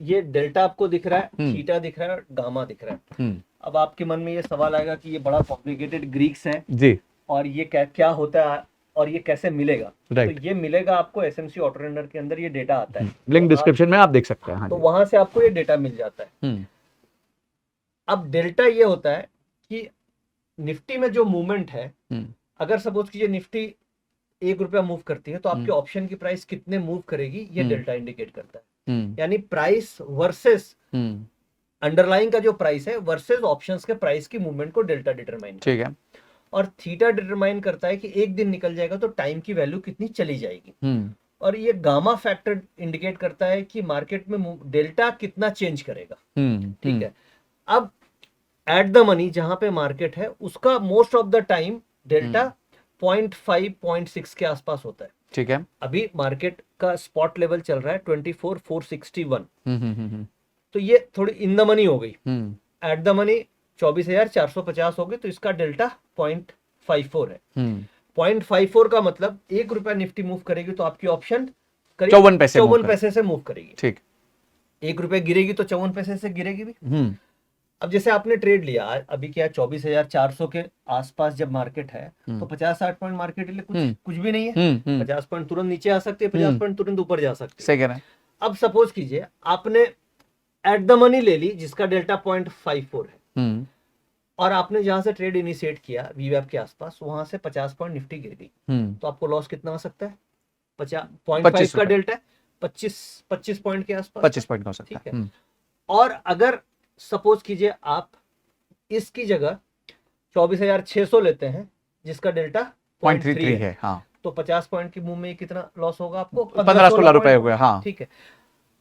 ये डेल्टा आपको दिख रहा है, थीटा दिख रहा है, गामा दिख रहा है। अब आपके मन में ये सवाल आएगा कि ये बड़ा कॉम्प्लिकेटेड ग्रीक्स है जी, और ये क्या होता है और ये कैसे मिलेगा। Right. तो ये मिलेगा आपको एसएमसी ऑटो ट्रेडर के अंदर ये डेटा आता है, लिंक डिस्क्रिप्शन में आप देख सकते हैं। हाँ तो जी। वहां से आपको ये डेटा मिल जाता है। अब डेल्टा ये होता है कि निफ्टी में जो मूवमेंट है, अगर सपोज कीजिए निफ्टी ₹1 मूव करती है तो आपके ऑप्शन की प्राइस कितने मूव करेगी ये डेल्टा इंडिकेट करता है। यानी प्राइस वर्सेस अंडरलाइंग का जो प्राइस है वर्सेस ऑप्शंस के प्राइस की मूवमेंट को डेल्टा डिटरमाइन ठीक है। और थीटा डिटरमाइन करता है कि एक दिन निकल जाएगा तो टाइम की वैल्यू कितनी चली जाएगी। और ये गामा फैक्टर इंडिकेट करता है कि मार्केट में डेल्टा कितना चेंज करेगा। ठीक है। अब एट द मनी जहां पे मार्केट है उसका most of the time delta 0.5 0.6 के आसपास होता है। ठीक है। अभी मार्केट का स्पॉट लेवल चल रहा है 24,461। तो ये थोड़ी इन द मनी हो गई। एट द मनी 24,450 हो गई, तो इसका डेल्टा 0.54 है। 0.54 का मतलब ₹1 निफ्टी मूव करेगी तो आपकी ऑप्शन 54 पैसे से मूव करेगी। ठीक। ₹1 गिरेगी तो 54 पैसे से गिरेगी भी। अब जैसे आपने ट्रेड लिया, अभी क्या 24,400 के आसपास जब मार्केट है तो 50-60 पॉइंट मार्केट के लिए कुछ भी नहीं है। 50 पॉइंट तुरंत नीचे आ सकते हैं, 50 पॉइंट तुरंत ऊपर जा सकते हैं। सही कह रहे हैं। अब सपोज कीजिए आपने एट द मनी ले ली जिसका डेल्टा 0.54 है और आपने जहां से ट्रेड इनिशिएट किया वीवैप के आसपास, वहां से 50 पॉइंट निफ्टी गिर गई, तो आपको लॉस कितना हो सकता है? 0.5 का डेल्टा है, 25 पॉइंट के आसपास, 25 पॉइंट हो सकता है। और अगर सपोज कीजिए आप इसकी जगह 24,600 लेते हैं जिसका डेल्टा 0.33 है, हाँ, तो 50 पॉइंट की मूव में कितना लॉस होगा आपको? 15-16 रुपए हुए, हाँ, ठीक है।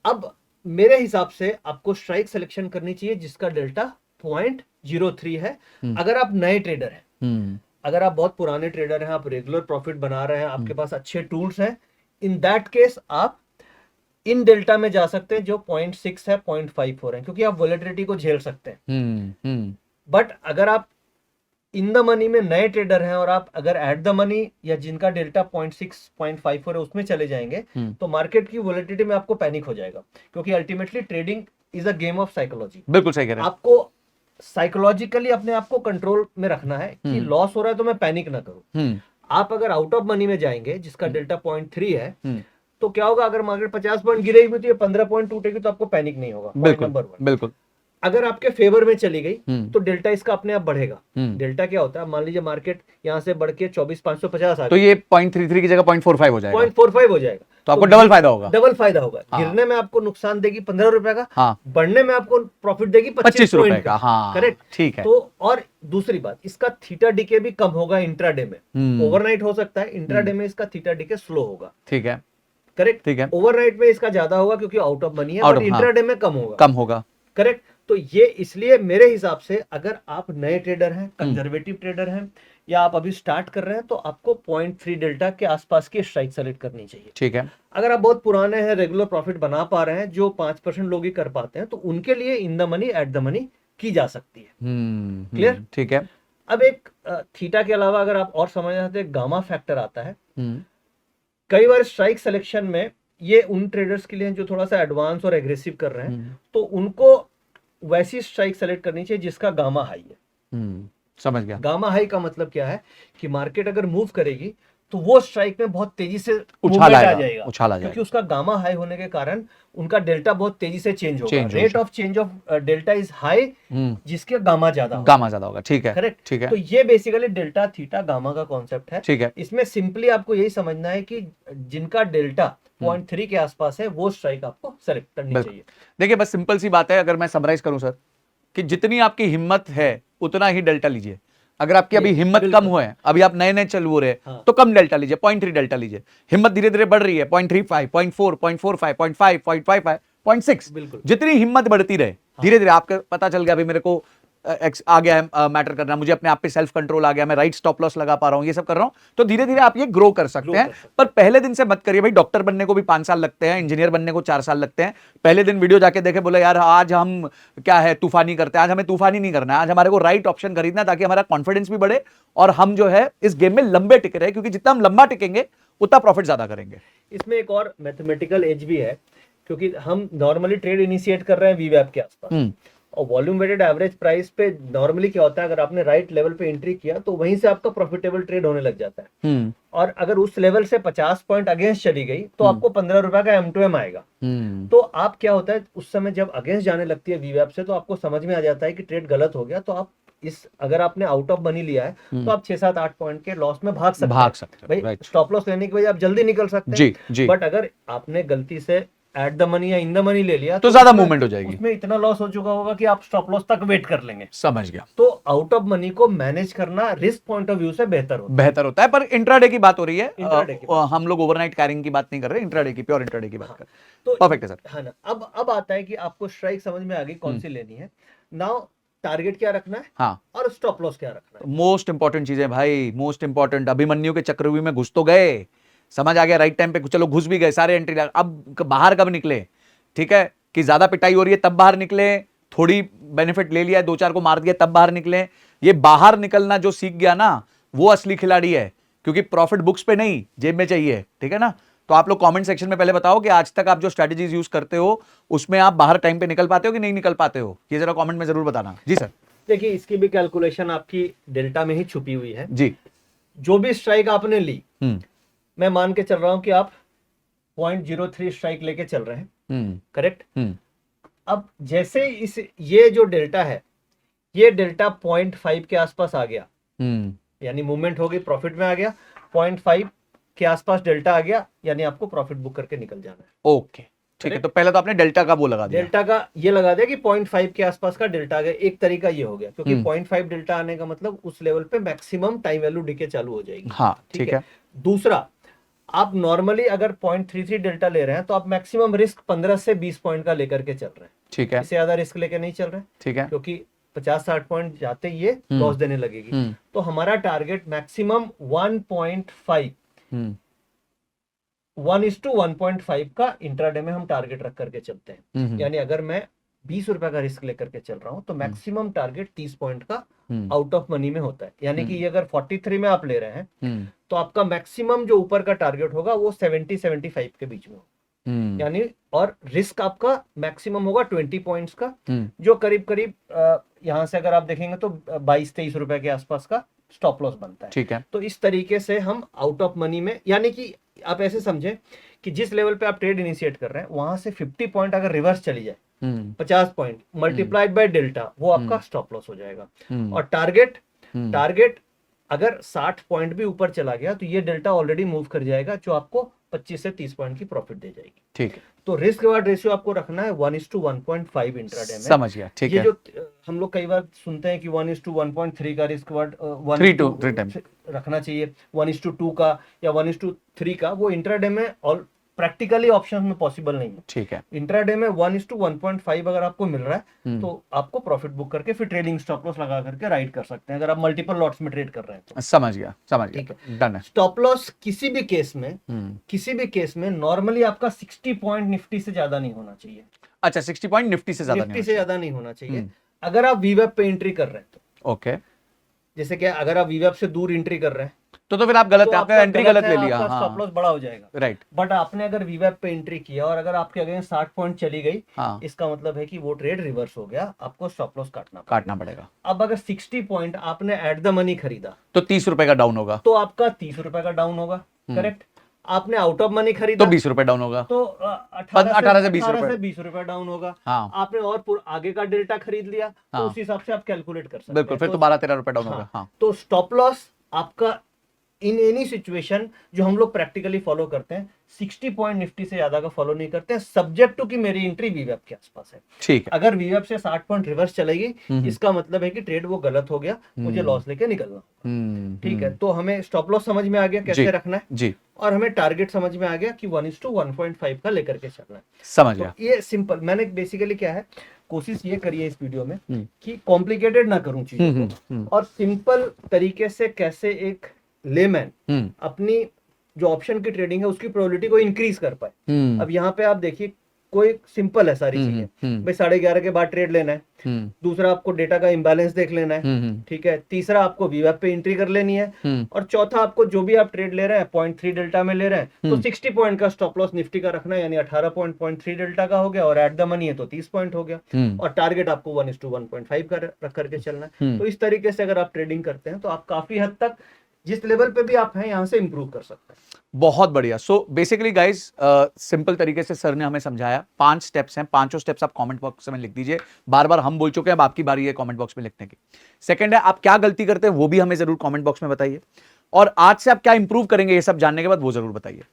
अब मेरे हिसाब से आपको स्ट्राइक सिलेक्शन करनी चाहिए जिसका डेल्टा 0.03 है। अगर आप नए ट्रेडर हैं, अगर आप बहुत पुराने ट्रेडर हैं, आप रेगुलर प्रॉफिट बना रहे हैं, आपके पास अच्छे टूल्स हैं, इन दैट केस आप इन डेल्टा में जा सकते हैं जो 0.6 है, 0.54 है, क्योंकि आप वोलेटिलिटी को झेल सकते हैं। बट अगर आप इन द मनी में नए ट्रेडर हैं और आप अगर एट द मनी या जिनका डेल्टा 0.6 0.54 है उसमें चले जाएंगे तो मार्केट की वोलेटिलिटी में आपको पैनिक हो जाएगा, क्योंकि ultimately trading is a game of psychology. बिल्कुल सही कह रहे हैं। आपको साइकोलॉजिकली अपने आप को कंट्रोल में रखना है कि लॉस हो रहा है तो मैं पैनिक ना करूं। आप अगर आउट ऑफ मनी में जाएंगे जिसका डेल्टा 0.3 है तो क्या होगा, अगर मार्केट 50 पॉइंट गिरेगी तो ये 15 पॉइंट टूटेगी तो आपको पैनिक नहीं होगा। बिल्कुल, नंबर 1। बिल्कुल। अगर आपके फेवर में चली गई तो डेल्टा इसका अपने आप बढ़ेगा। डेल्टा क्या होता है, मान लीजिए मार्केट यहां से बढ़ के 24,550 आ तो ये 0.33 की जगह 0.45 हो जाएगा, 0.45 हो जाएगा, तो आपको डबल फायदा होगा। डबल फायदा होगा। हाँ। गिरने में आपको नुकसान देगी 15 रुपए का, हाँ, बढ़ने में आपको प्रॉफिट देगी 25 रुपए का। हाँ, करेक्ट, ठीक है। तो और दूसरी बात, इसका थीटा डीके भी कम होगा इंट्राडे में। ओवरनाइट हो सकता है, इंट्राडे में इसका थीटा डीके स्लो होगा। ठीक है, करेक्ट, ठीक है। ओवरनाइट में इसका ज्यादा होगा क्योंकि आउट ऑफ मनी है, Out बट of, हाँ, इंट्राडे में कम होगा। कम होगा। करेक्ट, तो ये इसलिए मेरे हिसाब से अगर आप नए ट्रेडर हैं, कंजर्वेटिव ट्रेडर हैं, या आप अभी स्टार्ट कर रहे हैं तो आपको 0.3 डेल्टा के आसपास की स्ट्राइक सेलेक्ट करनी चाहिए। ठीक है। अगर आप बहुत पुराने हैं, रेगुलर प्रॉफिट बना पा रहे हैं, जो 5% लोग ही कर पाते हैं, तो उनके लिए in the money at the money की जा सकती है। क्लियर? ठीक है। अब एक थीटा के अलावा अगर आप और समझना चाहते हैं, गामा फैक्टर आता है। कई बार स्ट्राइक सिलेक्शन में ये उन ट्रेडर्स के लिए जो थोड़ा सा एडवांस और एग्रेसिव कर रहे हैं, तो उनको वैसी स्ट्राइक सेलेक्ट करनी चाहिए जिसका गामा हाई है। समझ गया। गामा हाई का मतलब क्या है कि मार्केट अगर मूव करेगी तो वो स्ट्राइक में बहुत तेजी से उछाल आ आएगा, जाएगा, उछाल आ जाएगा, क्योंकि उसका गामा हाई होने के कारण उनका डेल्टा बहुत तेजी से चेंज होगा। Rate of change of delta is high, जिसके गामा ज्यादा होगा। ठीक है, करेक्ट, ठीक है। तो ये बेसिकली डेल्टा थीटा गामा का कॉन्सेप्ट है। ठीक है। इसमें सिंपली आपको यही समझना है कि जिनका डेल्टा 0.3 के आसपास है वो स्ट्राइक आपको सेलेक्ट करनी चाहिए। देखिए, बस सिंपल सी बात है, अगर मैं समराइज करूं सर, कि जितनी आपकी हिम्मत है उतना ही डेल्टा लीजिए। अगर आपकी अभी हिम्मत कम हुए, अभी आप नए नए चालू रहे, हाँ। तो कम डेल्टा लीजिए, 0.3 डेल्टा लीजिए। हिम्मत धीरे धीरे बढ़ रही है, 0.35, 0.4, 0.45, 0.5, 0.55, 0.6, जितनी हिम्मत बढ़ती रहे, धीरे धीरे आपको पता चल गया अभी मेरे को आ गया है मैटर करना, मुझे अपने आप पे सेल्फ कंट्रोल आ गया, मैं राइट स्टॉप लॉस लगा पा रहा हूं, ये सब कर रहा हूं, तो धीरे धीरे आप ये ग्रो कर सकते हैं। पर पहले दिन से मत करिए भाई, डॉक्टर बनने को भी 5 साल लगते हैं, इंजीनियर बनने को 4 साल लगते हैं। पहले दिन वीडियो जाके देखे, बोले यार आज हम क्या है तूफानी करते हैं। आज हमें तूफानी नहीं करना है, आज हमारे को राइट ऑप्शन खरीदना है, ताकि हमारा कॉन्फिडेंस भी बढ़े और हम जो है इस गेम में लंबे टिके रहे, क्योंकि जितना हम लंबा टिकेंगे उतना प्रॉफिट ज्यादा करेंगे। इसमें एक और मैथमेटिकल एज भी है, क्योंकि हम नॉर्मली ट्रेड इनिशिएट कर रहे हैं वीवैप के आसपास, और वॉल्यूम वेटेड एवरेज प्राइस पे नॉर्मली क्या होता है, अगर आपने राइट लेवल पे एंट्री किया तो वहीं से आपका प्रॉफिटेबल ट्रेड होने लग जाता है। और अगर उस लेवल से 50 पॉइंट अगेंस्ट चली गई तो आपको 15 रुपए का M2M आएगा। तो आप क्या होता है, उस समय जब अगेंस्ट जाने लगती है वीवैप से, तो आपको समझ में आ जाता है कि ट्रेड गलत हो गया, तो आप अगर आपने आउट ऑफ मनी लिया है तो आप 6-7-8 पॉइंट के लॉस में भाग सकते हैं। भाई स्टॉप लॉस लेने की वजह आप जल्दी निकल सकते हैं, बट अगर आपने गलती से एट द मनी या इन द मनी ले लिया तो ज्यादा मूवमेंट हो जाएगी, उसमें इतना लॉस हो चुका होगा कि आप स्टॉप लॉस तक वेट कर लेंगे। समझ गया। तो आउट ऑफ मनी को मैनेज करना रिस्क पॉइंट ऑफ व्यू से बेहतर होता है। पर इंट्राडे की बात हो रही है, हम लोग ओवरनाइट कैरिंग की बात नहीं कर रहे, इंट्राडे की, प्योर इंट्राडे की बात कर रहे हैं। तो परफेक्ट है सर। हाँ ना, अब आता है कि आपको स्ट्राइक समझ में आ गई कौन सी लेनी है, नाउ टारगेट क्या रखना है, हाँ, और स्टॉप लॉस क्या रखना है। मोस्ट इंपॉर्टेंट चीज है भाई, मोस्ट इंपॉर्टेंट। अभिमन्यु के चक्रव्यूह में घुस तो गए, समझ आ गया राइट टाइम पे, चलो घुस भी गए, सारे एंट्री, अब बाहर कब निकले, ठीक है, कि ज्यादा पिटाई हो रही है तब बाहर निकले, थोड़ी बेनिफिट ले लिया, 2-4 को मार दिया तब बाहर निकले। ये बाहर निकलना जो सीख गया ना, वो असली खिलाड़ी है, क्योंकि प्रॉफिट बुक्स पे नहीं, जेब में चाहिए, ठीक है ना। तो आप लोग कमेंट सेक्शन में पहले बताओ कि आज तक आप जो स्ट्रेटजीज यूज करते हो उसमें आप बाहर टाइम पे निकल पाते हो कि नहीं निकल पाते हो, ये जरा कमेंट में जरूर बताना। जी सर। देखिए, इसकी भी कैलकुलेशन आपकी डेल्टा में ही छुपी हुई है जी। जो भी स्ट्राइक आपने ली, मैं मान के चल रहा हूं कि आप 0.03 स्ट्राइक लेके चल रहे हैं, करेक्ट। अब जैसे ये जो डेल्टा है, ये डेल्टा 0.5 के आसपास आ गया, यानी मूवमेंट हो गई, प्रॉफिट में आ गया, 0.5 के आसपास डेल्टा आ गया, यानी आपको प्रॉफिट बुक करके निकल जाना है। ओके, ठीक है, तो पहले तो आपने डेल्टा का वो लगा दिया, डेल्टा का ये लगा दिया कि 0.5 के आसपास का डेल्टा आ गया। एक तरीका ये हो गया, क्योंकि हम्म। 0.5 डेल्टा आने का मतलब उस लेवल पे मैक्सिमम टाइम वैल्यू डिके चालू हो जाएगी। हाँ ठीक है, दूसरा, आप नॉर्मली अगर 0.33 डेल्टा ले रहे हैं तो आप मैक्सिमम रिस्क 15 से 20 पॉइंट का लेकर के चल रहे हैं, ठीक है, इससे ज्यादा रिस्क लेके नहीं चल रहे हैं, ठीक है, क्योंकि 50-60 पॉइंट जाते ही ये लॉस देने लगेगी। तो हमारा टारगेट मैक्सिमम 1.5 हम्म 1:1.5 का इंट्राडे में हम टारगेट रख करके चलते हैं। हम्म यानी अगर मैं 20 रुपए का रिस्क लेकर के चल रहा हूं तो मैक्सिमम टारगेट 30 पॉइंट का आउट ऑफ मनी में होता है। यानी कि ये अगर 43 में आप ले रहे हैं तो आपका मैक्सिमम जो ऊपर का टारगेट होगा वो 70-75 के बीच में होगा। यानी और रिस्क आपका मैक्सिमम होगा 20 पॉइंट्स का, जो करीब करीब यहां से अगर आप देखेंगे तो 22-23 रुपए के आसपास का स्टॉप लॉस बनता है। ठीक है, तो इस तरीके से हम आउट ऑफ मनी में, यानी कि आप ऐसे समझें कि जिस लेवल पे आप ट्रेड इनिशिएट कर रहे हैं वहां से 50 पॉइंट अगर रिवर्स चली जाए, 50 पॉइंट मल्टीप्लाइड बाय डेल्टा, वो आपका स्टॉप लॉस हो जाएगा। और टारगेट अगर 60 पॉइंट भी ऊपर चला गया तो ये डेल्टा ऑलरेडी मूव कर जाएगा, जो आपको 25 से 30 पॉइंट की प्रॉफिट दे जाएगी। ठीक है, तो रिस्क रिवार्ड रेशियो आपको रखना है 1:1.5 इंट्राडे में। समझ गया, ठीक ये है, जो हम लोग कई बार सुनते हैं कि 1:1.3 का रिस्क रिवार्ड 3 टाइम रखना चाहिए, 1:2 का या 1:3 का, वो इंट्राडे में ऑल प्रैक्टिकली ऑप्शन में पॉसिबल नहीं है। ठीक है, इंट्राडे में 1:1.5 अगर आपको मिल रहा है तो आपको प्रॉफिट बुक करके फिर ट्रेडिंग स्टॉप लॉस लगा करके राइड कर सकते हैं, अगर आप मल्टीपल लॉट्स में ट्रेड कर रहे हैं तो। समझ गया, ठीक है, डन है। स्टॉप लॉस किसी भी केस में नॉर्मली आपका 60 पॉइंट निफ्टी से ज्यादा नहीं होना चाहिए। अच्छा, 60 पॉइंट निफ्टी से ज्यादा नहीं होना चाहिए। अगर आप वीवेब पे एंट्री कर रहे हैं तो ओके, जैसे कि अगर आप वीवेब से दूर एंट्री कर रहे हैं तो फिर आप गलत है, आपने एंट्री गलत ले लिया, आपका स्टॉप लॉस बड़ा हो जाएगा। राइट, बट आपने अगर वीवेब पे एंट्री किया और अगर आपके अगेंस्ट 60 पॉइंट चली गई, हाँ, इसका मतलब है कि वो ट्रेड रिवर्स हो गया, आपको स्टॉप लॉस काटना पड़ेगा। अब अगर 60 पॉइंट आपने एट द मनी खरीदा तो 30 रुपए का डाउन होगा, तो आपका 30 रुपए का डाउन होगा, करेक्ट। आपने आउट ऑफ मनी खरीदा तो 20 रुपए डाउन होगा, तो 18 से 20 रुपए डाउन होगा। हाँ, आपने और आगे का डेल्टा खरीद लिया तो उस हिसाब से आप कैलकुलेट कर सकते हैं। बिल्कुल, फिर तो 12-13 रुपए डाउन होगा। हाँ, तो स्टॉप लॉस आपका इन एनी सिचुएशन जो हम लोग प्रैक्टिकली फॉलो करते हैं, 60 पॉइंट निफ्टी से ज्यादा का फॉलो नहीं करते हैं, सब्जेक्ट टू कि मेरी एंट्री वीवेब के आसपास है। ठीक है, अगर वीवेब से 60 पॉइंट रिवर्स चलेगी, इसका मतलब है कि ट्रेड वो गलत हो गया, मुझे लॉस लेके निकलना। ठीक है, तो हमें स्टॉप लॉस समझ में आ गया कैसे रखना है जी, और हमें टारगेट समझ में आ गया कि 1:1.5 का लेकर के चलना है। समझ गया। तो ये सिंपल, मैंने बेसिकली क्या है, कोशिश ये करी है इस वीडियो में कि कॉम्प्लिकेटेड ना करूं चीजों को, और सिंपल तरीके से कैसे एक लेमैन अपनी जो ऑप्शन की ट्रेडिंग है उसकी प्रोबेबिलिटी को इंक्रीज कर पाए। अब यहाँ पे आप देखिए, कोई सिंपल है सारी चीजें। भाई 11:30 के बाद ट्रेड लेना है, दूसरा आपको डेटा का इंबैलेंस देख लेना है, ठीक है, तीसरा आपको वीवेब पे एंट्री कर लेनी है, और चौथा आपको जो भी आप ट्रेड ले रहे हैं 0.3 डेल्टा में ले रहे हैं तो 60 पॉइंट का स्टॉप लॉस निफ्टी का रखना है, यानी 18 पॉइंट 0.3 डेल्टा का हो गया, और एट द मनी है तो 30 पॉइंट हो गया, और टारगेट आपको 1:1.5 का रख करके चलना है। तो इस तरीके से अगर आप ट्रेडिंग करते हैं तो आप काफी हद तक जिस लेवल पे भी आप हैं यहां से इंप्रूव कर सकते हैं। बहुत बढ़िया। सो बेसिकली गाइस, सिंपल तरीके से सर ने हमें समझाया, 5 स्टेप्स हैं, पांचों स्टेप्स आप कमेंट बॉक्स में लिख दीजिए। बार बार हम बोल चुके हैं, अब आपकी बारी है कमेंट बॉक्स में लिखने की। सेकंड है, आप क्या गलती करते हैं वो भी हमें जरूर कमेंट बॉक्स में बताइए, और आज से आप क्या इंप्रूव करेंगे ये सब जानने के बाद वो जरूर बताइए।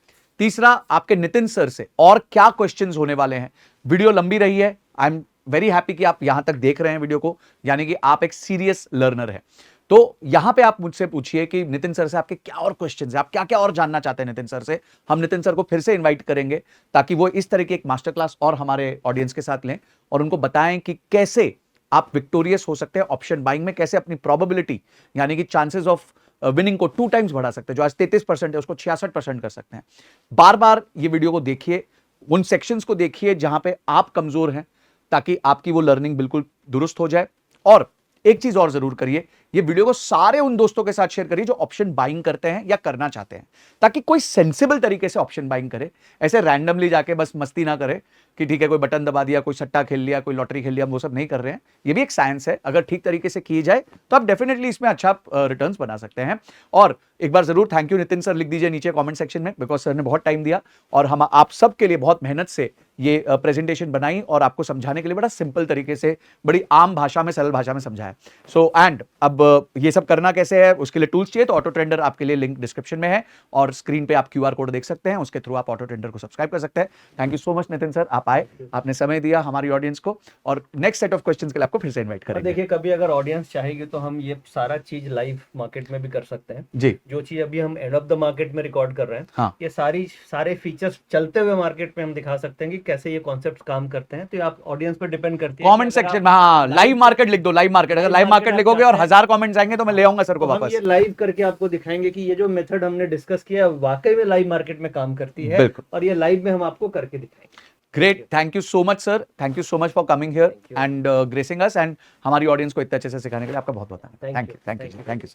तीसरा, आपके नितिन सर से और क्या क्वेश्चंस होने वाले हैं। वीडियो लंबी रही है, आई एम वेरी हैप्पी कि आप यहां तक देख रहे हैं वीडियो को, यानी कि आप एक सीरियस लर्नर है। तो यहां पे आप मुझसे पूछिए कि नितिन सर से आपके क्या और क्वेश्चंस हैं, आप क्या क्या और जानना चाहते हैं नितिन सर से। हम नितिन सर को फिर से इनवाइट करेंगे ताकि वो इस तरह की एक मास्टर क्लास और हमारे ऑडियंस के साथ लें और उनको बताएं कि कैसे आप विक्टोरियस हो सकते हैं ऑप्शन बाइंग में, कैसे अपनी प्रोबेबिलिटी यानी कि चांसेस ऑफ विनिंग को 2 टाइम्स बढ़ा सकते हैं। जो आज 33% है उसको 66% कर सकते हैं। बार बार ये वीडियो को देखिए, उन सेक्शंस को देखिए जहां पे आप कमजोर हैं, ताकि आपकी वो लर्निंग बिल्कुल दुरुस्त हो जाए। और एक चीज और जरूर करिए, ये वीडियो को सारे उन दोस्तों के साथ शेयर करिए जो ऑप्शन बाइंग करते हैं या करना चाहते हैं, ताकि कोई सेंसिबल तरीके से ऑप्शन बाइंग करे, ऐसे रैंडमली जाके बस मस्ती ना करे कि ठीक है कोई बटन दबा दिया, कोई सट्टा खेल लिया, कोई लॉटरी खेल लिया। हम वो सब नहीं कर रहे हैं, ये भी एक साइंस है। अगर ठीक तरीके से की जाए तो आप डेफिनेटली इसमें अच्छा रिटर्न्स बना सकते हैं। और एक बार जरूर थैंक यू नितिन सर लिख दीजिए नीचे कमेंट सेक्शन में, बिकॉज सर ने बहुत टाइम दिया और हम आप सबके लिए बहुत मेहनत से ये प्रेजेंटेशन बनाई और आपको समझाने के लिए बड़ा सिंपल तरीके से, बड़ी आम भाषा में, सरल भाषा में समझाया। सो एंड अब ये सब करना कैसे है, उसके लिए टूल्स चाहिए तो ऑटो ट्रेंडर आपके लिए लिंक डिस्क्रिप्शन में है और स्क्रीन पे आप QR कोड देख सकते हैं, उसके थ्रू आप ऑटो ट्रेंडर को सब्सक्राइब कर सकते हैं। Thank you so much Nitin sir, आप आए, आपने समय दिया हमारी ऑडियंस को, और नेक्स्ट सेट ऑफ क्वेश्चंस के लिए आपको फिर से इन्वाइट और करेंगे। देखिए कभी अगर ऑडियंस चाहेगी तो हम ये सारा चीज लाइव मार्केट में भी कर सकते हैं। जी जो चीज अभी हम एंड ऑफ द मार्केट में रिकॉर्ड कर रहे हैं, हाँ। ये सारे फीचर्स चलते हुए मार्केट में हम दिखा सकते हैं कि कैसे ये कॉन्सेप्ट काम करते हैं। तो ये आप ऑडियंस पर डिपेंड करती है। कमेंट सेक्शन में हाँ लाइव मार्केट लिख दो, लाइव मार्केट, अगर लाइव मार्केट लिखोगे और 1000 कमेंट्स आएंगे तो मैं ले आऊंगा सर को तो हम वापस। ये लाइव करके आपको दिखाएंगे कि ये जो मेथड हमने डिस्कस किया वाकई में लाइव मार्केट में काम करती है, बिल्कुल। और ये लाइव में हम आपको करके दिखाएंगे। Great, thank you so much sir, thank you so much for coming here and gracing us, and हमारी ऑडियंस को इतने अच्छे से सिखाने के लिए आपका बहुत बहुत धन्यवाद। Thank you, thank you, thank you.